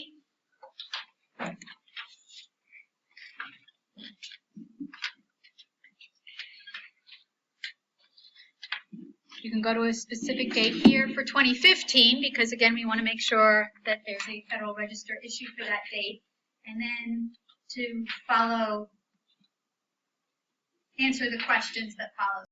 You can go to a specific date here for 2015, because again, we want to make sure that there's a Federal Register issue for that date. And then to answer the questions that follow.